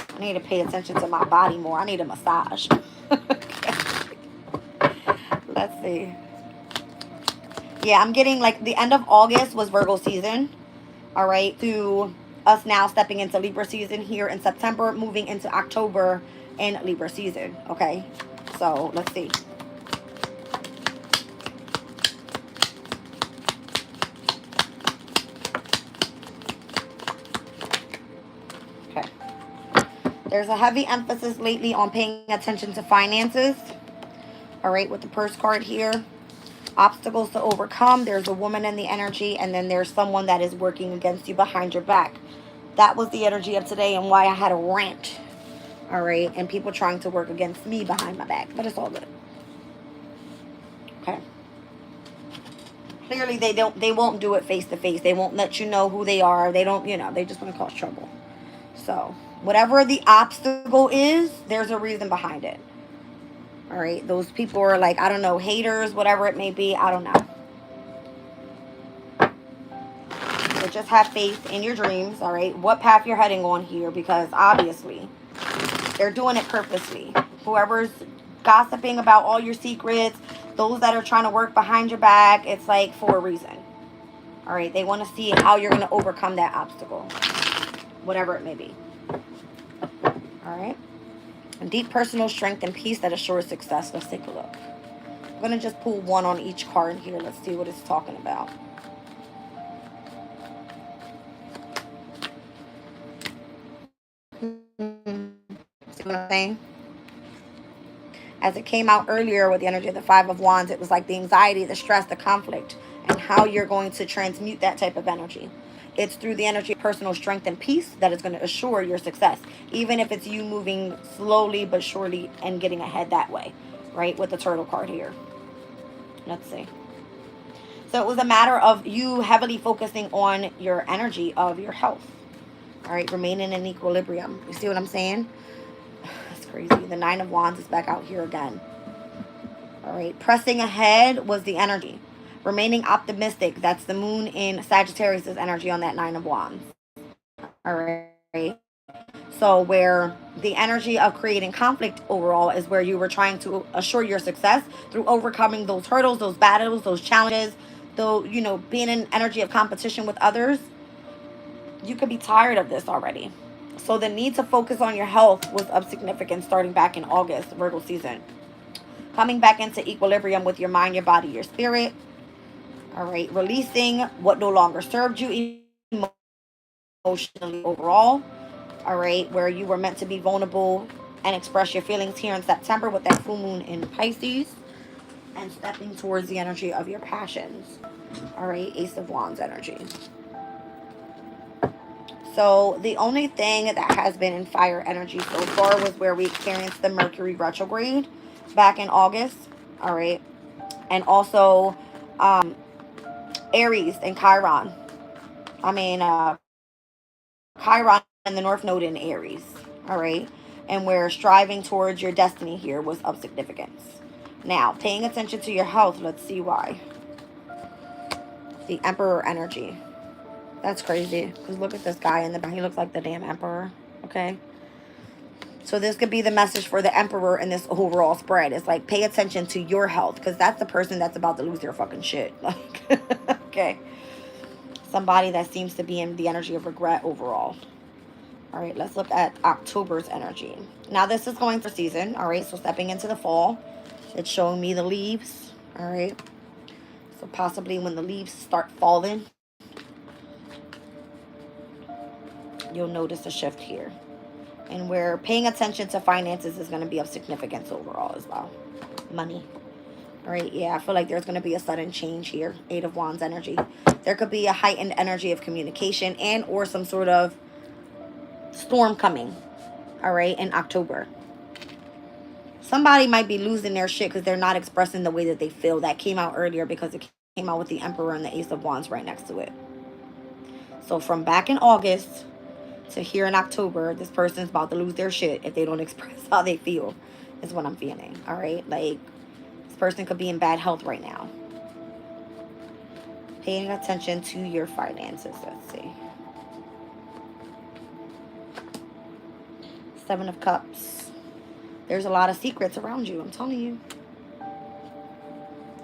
I need to pay attention to my body more. I need a massage. Let's see. Yeah, I'm getting like the end of August was Virgo season. All right. Through us now stepping into Libra season here in September, moving into October in Libra season. Okay. So let's see. Okay. There's a heavy emphasis lately on paying attention to finances. All right, with the Purse card here. Obstacles to overcome. There's a woman in the energy, and then there's someone that is working against you behind your back. That was the energy of today and why I had a rant. All right, and people trying to work against me behind my back, but it's all good. Okay. Clearly, they won't do it face to face. They won't let you know who they are. They don't, they just want to cause trouble. So, whatever the obstacle is, there's a reason behind it. All right, those people are like, I don't know, haters, whatever it may be. I don't know. So just have faith in your dreams, all right? What path you're heading on here, because obviously they're doing it purposely. Whoever's gossiping about all your secrets, those that are trying to work behind your back, it's like for a reason. All right, they want to see how you're going to overcome that obstacle, whatever it may be. All right. And deep personal strength and peace that assures success. Let's take a look. I'm going to just pull one on each card here. Let's see what it's talking about. See what I'm saying? As it came out earlier with the energy of the Five of Wands, it was like the anxiety, the stress, the conflict, and how you're going to transmute that type of energy. It's through the energy of personal strength and peace that is going to assure your success, even if it's you moving slowly but surely and getting ahead that way, right? With the Turtle card here. Let's see. So it was a matter of you heavily focusing on your energy of your health. All right, remaining in equilibrium. You see what I'm saying? That's crazy. The Nine of Wands is back out here again. All right, pressing ahead was the energy. Remaining optimistic. That's the moon in Sagittarius' energy on that Nine of Wands. All right. So where the energy of creating conflict overall is where you were trying to assure your success through overcoming those hurdles, those battles, those challenges, though, you know, being in energy of competition with others. You could be tired of this already. So the need to focus on your health was of significance starting back in August, Virgo season. Coming back into equilibrium with your mind, your body, your spirit. All right. Releasing what no longer served you emotionally overall. All right. Where you were meant to be vulnerable and express your feelings here in September with that full moon in Pisces. And stepping towards the energy of your passions. All right. Ace of Wands energy. So the only thing that has been in fire energy so far was where we experienced the Mercury retrograde back in August. All right. And also Aries and Chiron. Chiron and the North Node in Aries. All right. And where striving towards your destiny here was of significance. Now, paying attention to your health, let's see why. The Emperor energy. That's crazy. Because look at this guy in the back. He looks like the damn Emperor. Okay. So this could be the message for the Emperor in this overall spread. It's like, pay attention to your health. Because that's the person that's about to lose their fucking shit. Like, okay. Somebody that seems to be in the energy of regret overall. All right, let's look at October's energy. Now, this is going for season. All right, so stepping into the fall. It's showing me the leaves. All right. So possibly when the leaves start falling, you'll notice a shift here. And where paying attention to finances is going to be of significance overall as well. Money. All right, yeah, I feel like there's going to be a sudden change here. Eight of Wands energy. There could be a heightened energy of communication and or some sort of storm coming. All right, in October. Somebody might be losing their shit because they're not expressing the way that they feel. That came out earlier because it came out with the Emperor and the Ace of Wands right next to it. So from back in August to here in October, this person's about to lose their shit if they don't express how they feel, is what I'm feeling. All right, like this person could be in bad health right now. Paying attention to your finances. Let's see. Seven of Cups. There's a lot of secrets around you, I'm telling you.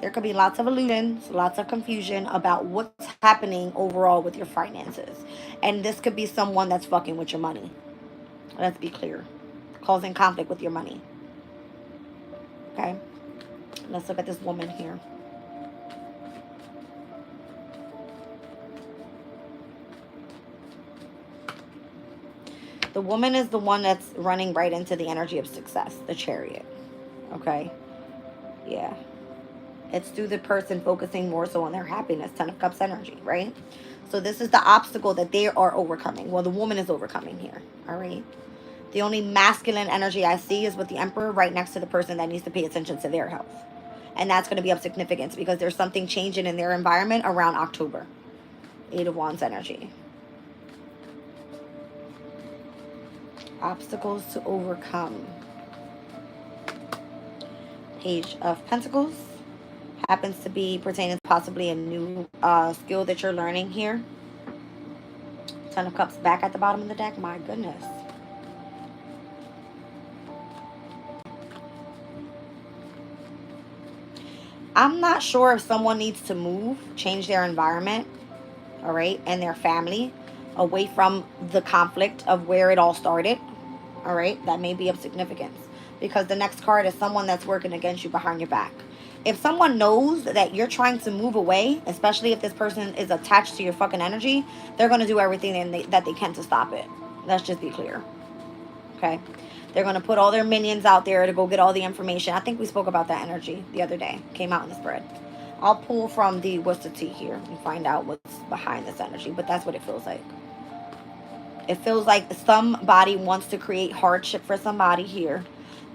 There could be lots of illusions, lots of confusion about what's happening overall with your finances. And this could be someone that's fucking with your money. Let's be clear. Causing conflict with your money. Okay? Let's look at this woman here. The woman is the one that's running right into the energy of success, the Chariot. Okay? Yeah. It's through the person focusing more so on their happiness, Ten of Cups energy, right? So this is the obstacle that they are overcoming. Well, the woman is overcoming here, all right? The only masculine energy I see is with the Emperor right next to the person that needs to pay attention to their health. And that's going to be of significance because there's something changing in their environment around October. Eight of Wands energy. Obstacles to overcome. Page of Pentacles. Happens to be pertaining to possibly a new skill that you're learning here. Ten of Cups back at the bottom of the deck. My goodness. I'm not sure if someone needs to move, change their environment, all right, and their family away from the conflict of where it all started, all right? That may be of significance because the next card is someone that's working against you behind your back. If someone knows that you're trying to move away, especially if this person is attached to your fucking energy, they're going to do everything that they can to stop it. Let's just be clear. Okay? They're going to put all their minions out there to go get all the information. I think we spoke about that energy the other day. Came out in the spread. I'll pull from the what's the tea here and find out what's behind this energy. But that's what it feels like. It feels like somebody wants to create hardship for somebody here.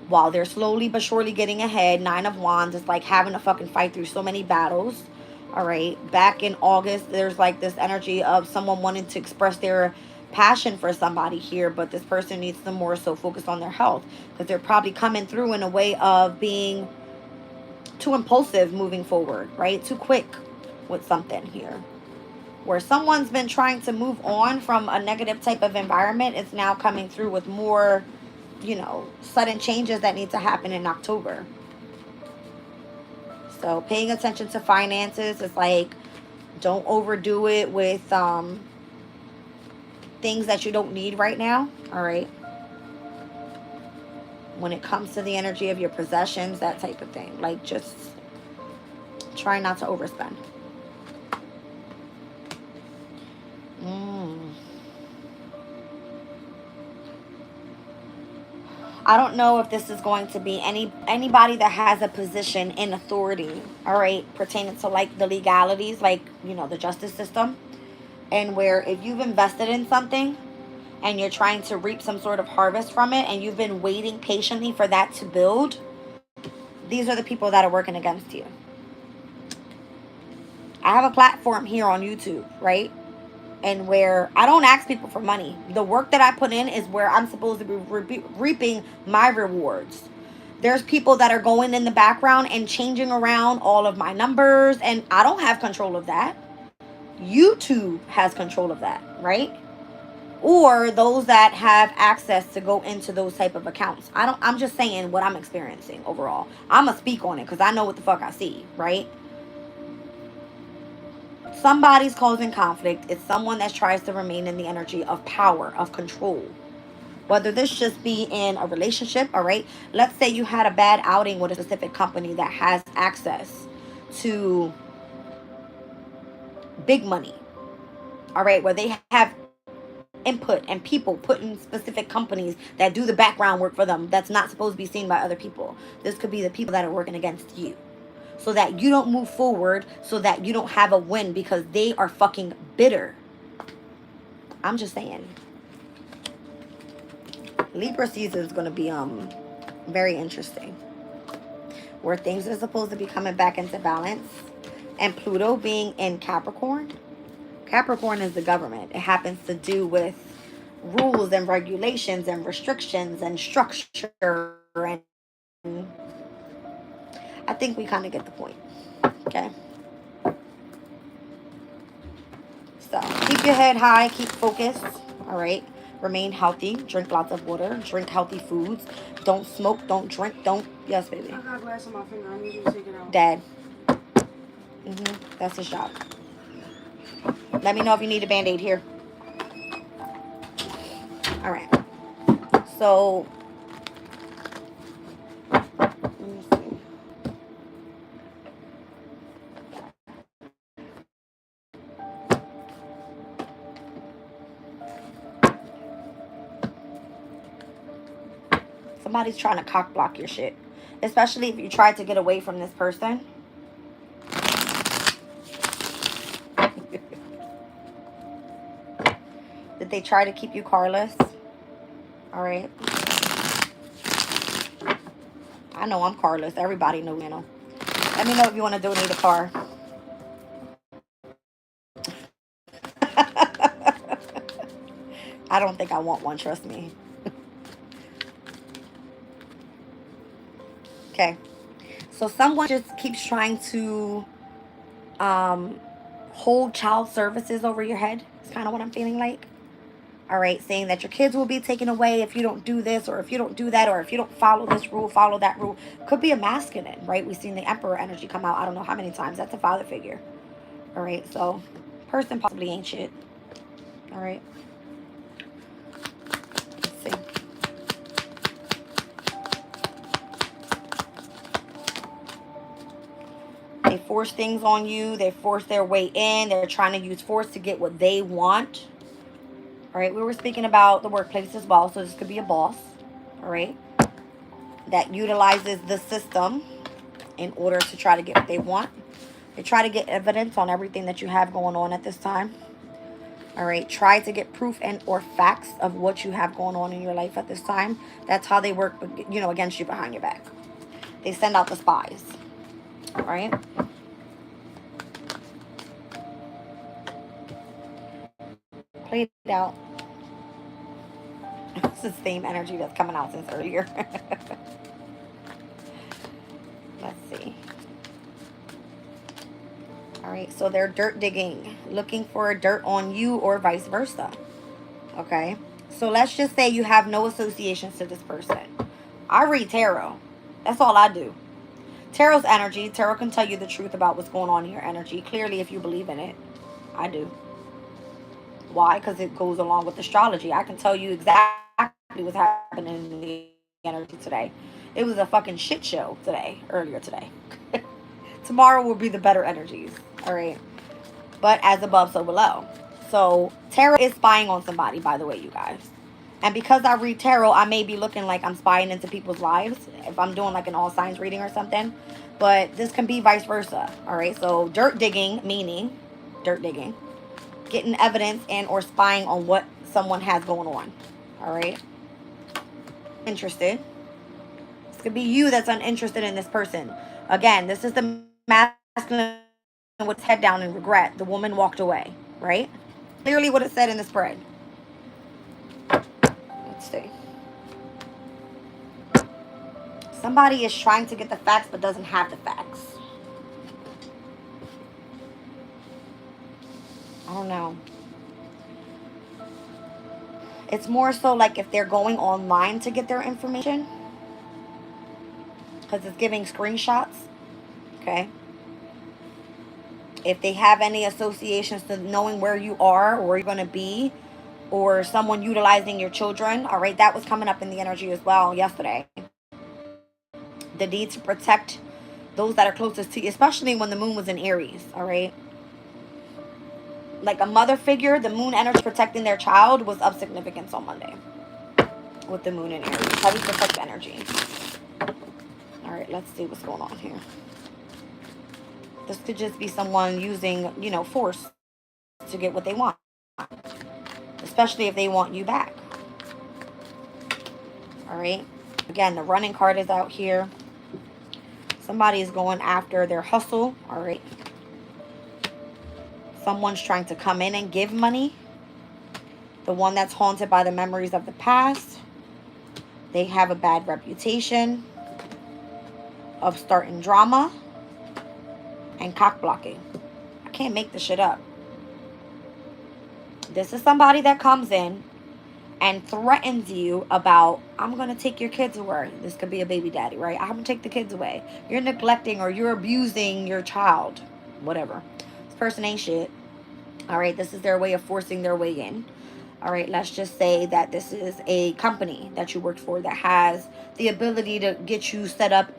While they're slowly but surely getting ahead. Nine of Wands is like having to fucking fight through so many battles. All right. Back in August, there's like this energy of someone wanting to express their passion for somebody here, but this person needs to more so focus on their health because they're probably coming through in a way of being too impulsive moving forward, right? Too quick with something here. Where someone's been trying to move on from a negative type of environment, it's now coming through with more, you know, sudden changes that need to happen in October. So paying attention to finances is like, don't overdo it with things that you don't need right now. All right. When it comes to the energy of your possessions, that type of thing, like just try not to overspend. I don't know if this is going to be anybody that has a position in authority, all right, pertaining to like the legalities, like, you know, the justice system, and where if you've invested in something and you're trying to reap some sort of harvest from it and you've been waiting patiently for that to build, these are the people that are working against you. I have a platform here on YouTube, right? And where I don't ask people for money. The work that I put in is where I'm supposed to be reaping my rewards. There's people that are going in the background and changing around all of my numbers, and I don't have control of that. YouTube has control of that, right? Or those that have access to go into those type of accounts. I'm just saying what I'm experiencing overall. I'm gonna speak on it because I know what the fuck I see, right? Somebody's causing conflict. It's someone that tries to remain in the energy of power, of control. Whether this just be in a relationship, all right? Let's say you had a bad outing with a specific company that has access to big money, all right? Where they have input and people put in specific companies that do the background work for them that's not supposed to be seen by other people. This could be the people that are working against you, so that you don't move forward, so that you don't have a win because they are fucking bitter. I'm just saying. Libra season is going to be very interesting. Where things are supposed to be coming back into balance. And Pluto being in Capricorn. Capricorn is the government. It happens to do with rules and regulations and restrictions and structure. And I think we kind of get the point. Okay. So keep your head high. Keep focused. All right. Remain healthy. Drink lots of water. Drink healthy foods. Don't smoke. Don't drink. Don't. Yes, baby. I got glass on my finger. I need you to take it out. Dad. That's his job. Let me know if you need a Band-Aid here. All right. So, let me see. Somebody's trying to cock block your shit. Especially if you try to get away from this person. Did they try to keep you carless? All right. I know I'm carless. Everybody knows, you know. Let me know if you want to donate a car. I don't think I want one, trust me. Okay. So someone just keeps trying to hold child services over your head. It's kind of what I'm feeling like. All right, saying that your kids will be taken away if you don't do this, or if you don't do that, or if you don't follow this rule, follow that rule. Could be a masculine, right? We've seen the Emperor energy come out I don't know how many times. That's a father figure. All right, so person possibly ain't shit. All right. Let's see. They force things on you. They force their way in. They're trying to use force to get what they want. All right, we were speaking about the workplace as well, so this could be a boss, all right, that utilizes the system in order to try to get what they want. They try to get evidence on everything that you have going on at this time. All right, try to get proof and or facts of what you have going on in your life at this time. That's how they work, you know, against you behind your back. They send out the spies, all right? Played out. It's the same energy that's coming out since earlier. Let's see. All right, so they're dirt digging, looking for dirt on you or vice versa. Okay, so let's just say you have no associations to this person. I read tarot. That's all I do. Tarot's energy. Tarot can tell you the truth about what's going on in your energy. Clearly, if you believe in it. I do. Why? Because it goes along with astrology. I can tell you exactly what's happening in the energy today. It was a fucking shit show today, earlier today. Tomorrow will be the better energies. All right. But as above, so below. So tarot is spying on somebody, by the way, you guys. And because I read tarot, I may be looking like I'm spying into people's lives if I'm doing like an all signs reading or something. But this can be vice versa. All right. So dirt digging, meaning dirt digging, getting evidence and or spying on what someone has going on. All right. Interested. This could be you that's uninterested in this person. Again, this is the masculine with his head down in regret. The woman walked away, right? Clearly what it said in the spread. Let's see. Somebody is trying to get the facts but doesn't have the facts. I don't know. It's more so like if they're going online to get their information. Because it's giving screenshots. Okay. If they have any associations to knowing where you are or where you're going to be, or someone utilizing your children, all right, that was coming up in the energy as well yesterday. The need to protect those that are closest to you, especially when the moon was in Aries, all right? Like a mother figure, the moon energy protecting their child was of significance on Monday with the moon in Aries. Heavy protect energy. All right, let's see what's going on here. This could just be someone using, you know, force to get what they want. Especially if they want you back. All right. Again, the running card is out here. Somebody is going after their hustle. All right. Someone's trying to come in and give money. The one that's haunted by the memories of the past. They have a bad reputation of starting drama and cock blocking. I can't make this shit up. This is somebody that comes in and threatens you about, I'm going to take your kids away. This could be a baby daddy, right? I'm going to take the kids away. You're neglecting or you're abusing your child. Whatever. This person ain't shit. All right. This is their way of forcing their way in. All right. Let's just say that this is a company that you worked for that has the ability to get you set up,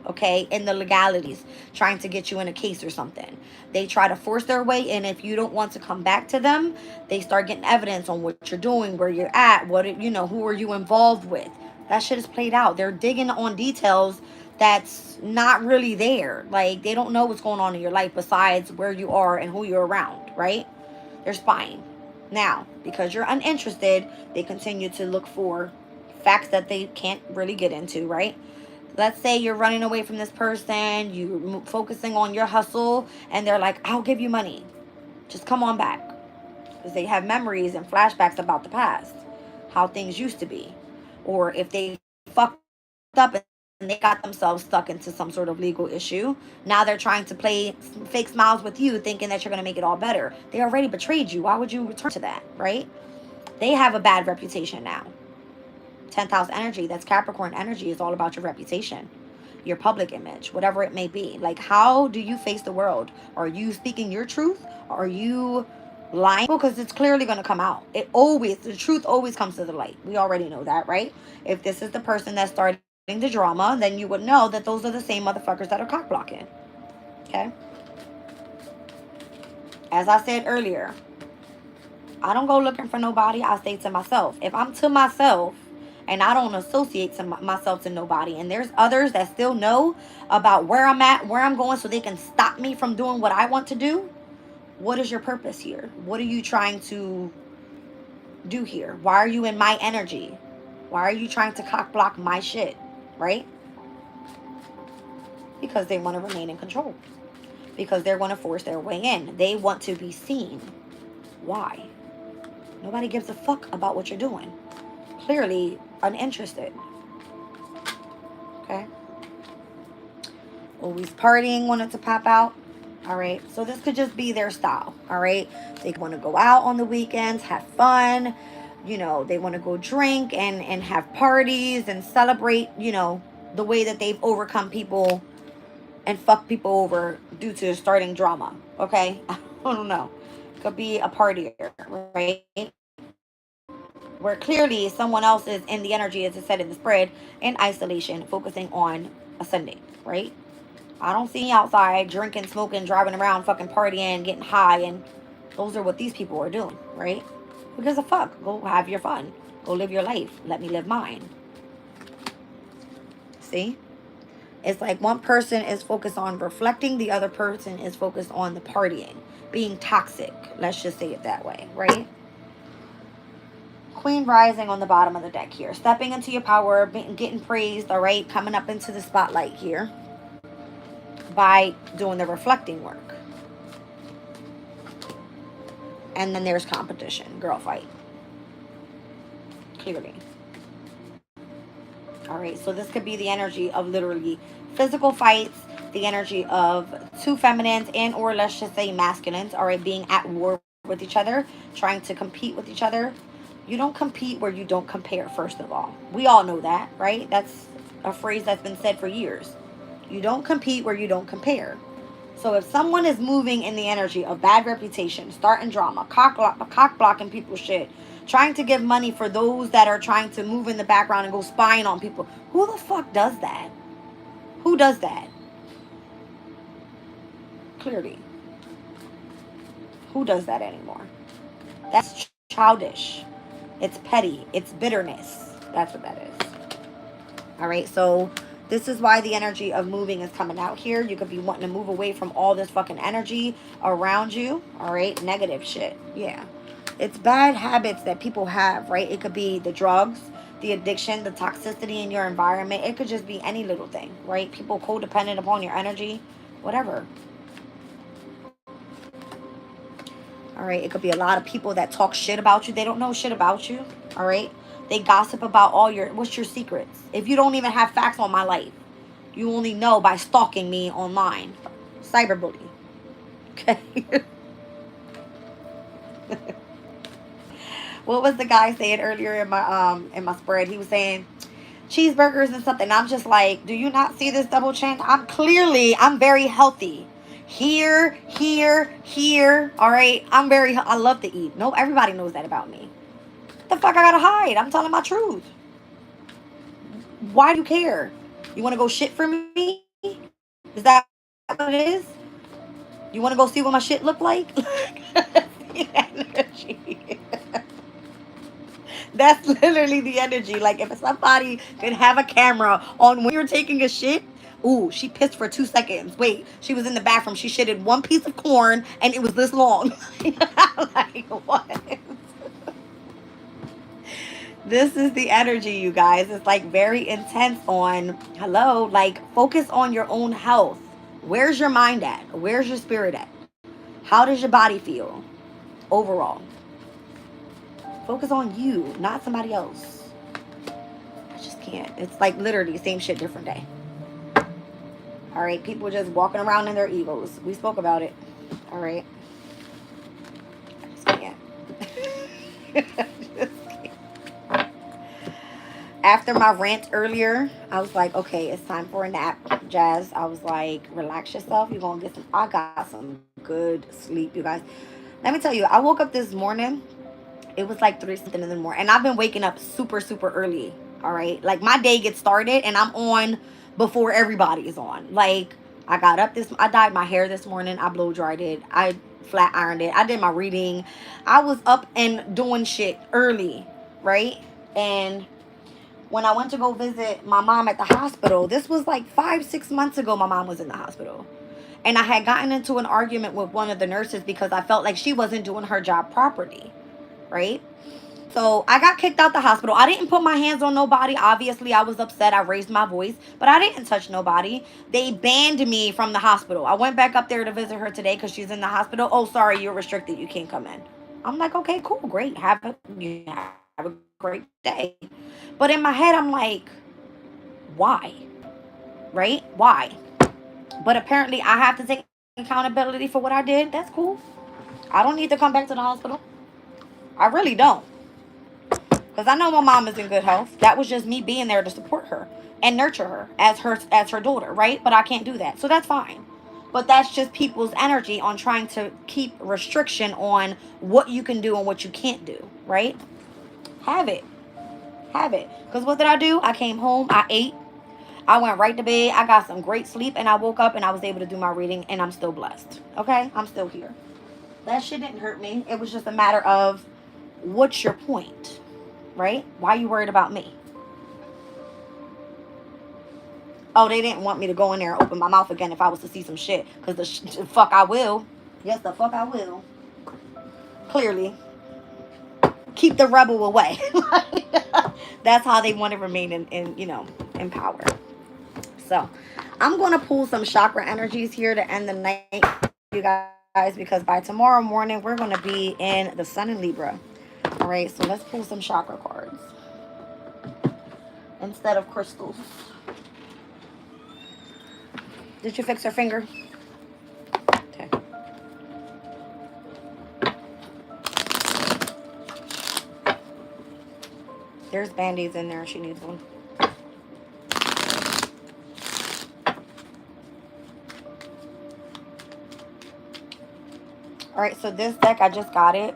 okay, in the legalities, trying to get you in a case or something. They try to force their way in. If you don't want to come back to them, they start getting evidence on what you're doing, where you're at, who are you involved with. That shit is played out. They're digging on details that's not really there. Like, they don't know what's going on in your life besides where you are and who you're around, right? They're spying. Now, because you're uninterested, they continue to look for facts that they can't really get into, right? Let's say you're running away from this person, you're focusing on your hustle, and they're like, I'll give you money. Just come on back. Because they have memories and flashbacks about the past, how things used to be. Or if they fucked up and they got themselves stuck into some sort of legal issue, now they're trying to play fake smiles with you, thinking that you're going to make it all better. They already betrayed you. Why would you return to that, right? They have a bad reputation now. 10th house energy, that's Capricorn energy, is all about your reputation, your public image, whatever it may be. Like, how do you face the world? Are you speaking your truth? Are you lying? Because it's clearly going to come out. The truth always comes to the light. We already know that, right? If this is the person that's starting the drama, then you would know that those are the same motherfuckers that are cock blocking. Okay? As I said earlier, I don't go looking for nobody. I stay to myself. If I'm to myself, and I don't associate myself to nobody, and there's others that still know about where I'm at, where I'm going, so they can stop me from doing what I want to do. What is your purpose here? What are you trying to do here? Why are you in my energy? Why are you trying to cock block my shit, right? Because they want to remain in control. Because they're going to force their way in. They want to be seen. Why? Nobody gives a fuck about what you're doing. Clearly uninterested. Okay? Always partying, wanted to pop out. All right? So this could just be their style. All right? They want to go out on the weekends, have fun. You know, they want to go drink and have parties and celebrate, you know, the way that they've overcome people and fuck people over due to starting drama. Okay? I don't know. Could be a partier, right? Where clearly someone else is in the energy, as it said in the spread, in isolation, focusing on ascending, right? I don't see outside drinking, smoking, driving around, fucking partying, getting high, and those are what these people are doing, right? Who gives a fuck? Go have your fun. Go live your life. Let me live mine. See? It's like one person is focused on reflecting, the other person is focused on the partying, being toxic. Let's just say it that way, right? Queen rising on the bottom of the deck here. Stepping into your power, getting praised, all right? Coming up into the spotlight here by doing the reflecting work. And then there's competition, girl fight. Clearly. All right, so this could be the energy of literally physical fights, the energy of two feminines and or let's just say masculines, all right, being at war with each other, trying to compete with each other. You don't compete where you don't compare, first of all. We all know that, right? That's a phrase that's been said for years. You don't compete where you don't compare. So if someone is moving in the energy of bad reputation, starting drama, cock blocking people's shit, trying to give money for those that are trying to move in the background and go spying on people, who the fuck does that? Who does that? Clearly. Who does that anymore? That's childish. It's petty. It's bitterness. That's what that is. All right, so this is why the energy of moving is coming out here. You could be wanting to move away from all this fucking energy around you. All right, negative shit. Yeah. It's bad habits that people have, right? It could be the drugs, the addiction, the toxicity in your environment. It could just be any little thing, right? People codependent upon your energy, whatever. All right, it could be a lot of people that talk shit about you. They don't know shit about you. All right, they gossip about what's your secrets. If you don't even have facts on my life, you only know by stalking me online. Cyberbully. Okay. What was the guy saying earlier in my spread? He was saying cheeseburgers and something. I'm just like, do you not see this double chin? I'm very healthy. Here. All right. I love to eat. No, everybody knows that about me. The fuck I gotta hide? I'm telling my truth. Why do you care? You want to go shit for me? Is that what it is? You want to go see what my shit look like? Energy. That's literally the energy. Like if somebody could have a camera on when you're taking a shit. Ooh, she pissed for 2 seconds. Wait, she was in the bathroom. She shitted one piece of corn and it was this long. Like what? This is the energy, you guys. It's like very intense on, hello, like focus on your own health. Where's your mind at? Where's your spirit at? How does your body feel overall? Focus on you, not somebody else. I just can't. It's like literally same shit, different day. All right, people just walking around in their egos. We spoke about it. All right. I just can't. After my rant earlier, I was like, okay, it's time for a nap, Jazz. I was like, relax yourself. You're going to get I got some good sleep, you guys. Let me tell you, I woke up this morning. It was like 3 something in the morning. And I've been waking up super, super early. All right. Like my day gets started and I'm on before everybody is on. Like I got up I dyed my hair this morning. I blow dried it. I flat ironed it. I did my reading. I was up and doing shit early. Right. And when I went to go visit my mom at the hospital, this was like 5-6 months ago, my mom was in the hospital. And I had gotten into an argument with one of the nurses because I felt like she wasn't doing her job properly, right? So I got kicked out the hospital. I didn't put my hands on nobody. Obviously, I was upset. I raised my voice, but I didn't touch nobody. They banned me from the hospital. I went back up there to visit her today because she's in the hospital. Oh, sorry, you're restricted. You can't come in. I'm like, okay, cool, great. You have a great day. But in my head, I'm like, why? Right? Why? But apparently, I have to take accountability for what I did. That's cool. I don't need to come back to the hospital. I really don't. Because I know my mom is in good health. That was just me being there to support her and nurture her as her daughter, right? But I can't do that. So that's fine. But that's just people's energy on trying to keep restriction on what you can do and what you can't do, right? Have it. Have it. Because what did I do? I came home, I ate, I went right to bed, I got some great sleep, and I woke up and I was able to do my reading, and I'm still blessed. Okay? I'm still here. That shit didn't hurt me. It was just a matter of what's your point, right? Why are you worried about me? Oh, they didn't want me to go in there and open my mouth again if I was to see some shit. Because the fuck I will. Yes, the fuck I will. Clearly. Keep the rebel away. That's how they want to remain in power. So, I'm going to pull some chakra energies here to end the night, you guys, because by tomorrow morning, we're going to be in the Sun in Libra. All right, so let's pull some chakra cards instead of crystals. Did you fix her finger? Okay. There's Band-Aids in there. She needs one. All right, so this deck, I just got it.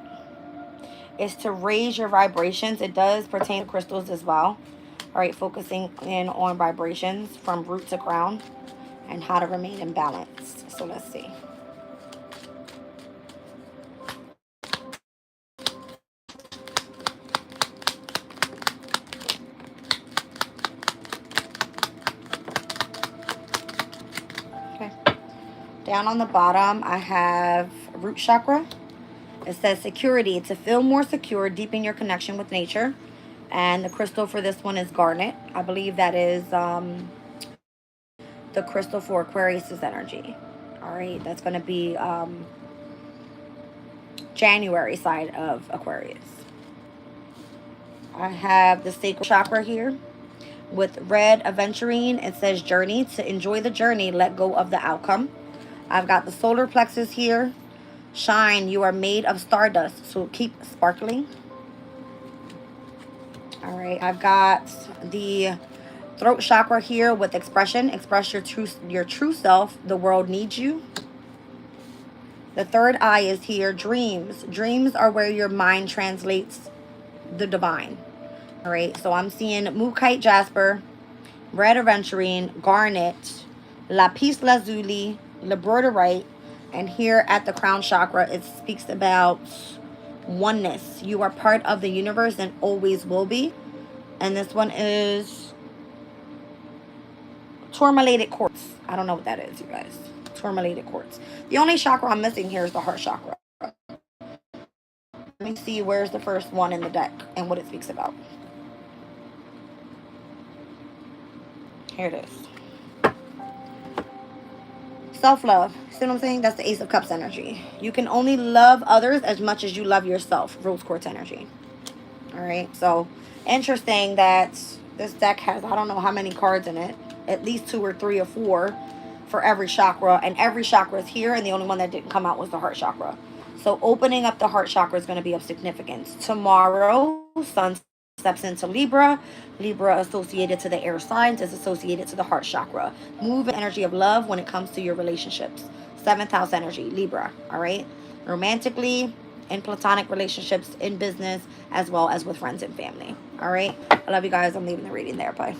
It's to raise your vibrations. It does pertain to crystals as well. All right, focusing in on vibrations from root to crown and how to remain in balance. So let's see. Okay. Down on the bottom, I have root chakra. It says security. To feel more secure, deepen your connection with nature. And the crystal for this one is garnet. I believe that is the crystal for Aquarius's energy. All right, that's going to be January side of Aquarius. I have the sacral chakra here with red aventurine. It says journey. To enjoy the journey, let go of the outcome. I've got the solar plexus here. Shine, you are made of stardust, so keep sparkling. All right, I've got the throat chakra here with expression. Express your true self. The world needs you. The third eye is here. Dreams. Dreams are where your mind translates the divine. All right, so I'm seeing Mookaite jasper, red aventurine, garnet, lapis lazuli, labradorite, and here at the crown chakra, it speaks about oneness. You are part of the universe and always will be. And this one is tourmalated quartz. I don't know what that is, you guys. Tourmalated quartz. The only chakra I'm missing here is the heart chakra. Let me see where's the first one in the deck and what it speaks about. Here it is. Self-love. See what I'm saying? That's the Ace of Cups energy. You can only love others as much as you love yourself. Rose quartz energy. All right. So, interesting that this deck has, I don't know how many cards in it. At least 2 or 3 or 4 for every chakra. And every chakra is here. And the only one that didn't come out was the heart chakra. So, opening up the heart chakra is going to be of significance. Tomorrow, Sun steps into Libra. Libra associated to the air signs is associated to the heart chakra. Move the energy of love when it comes to your relationships. 7th house energy, Libra. All right. Romantically, in platonic relationships, in business, as well as with friends and family. All right. I love you guys. I'm leaving the reading there. Bye.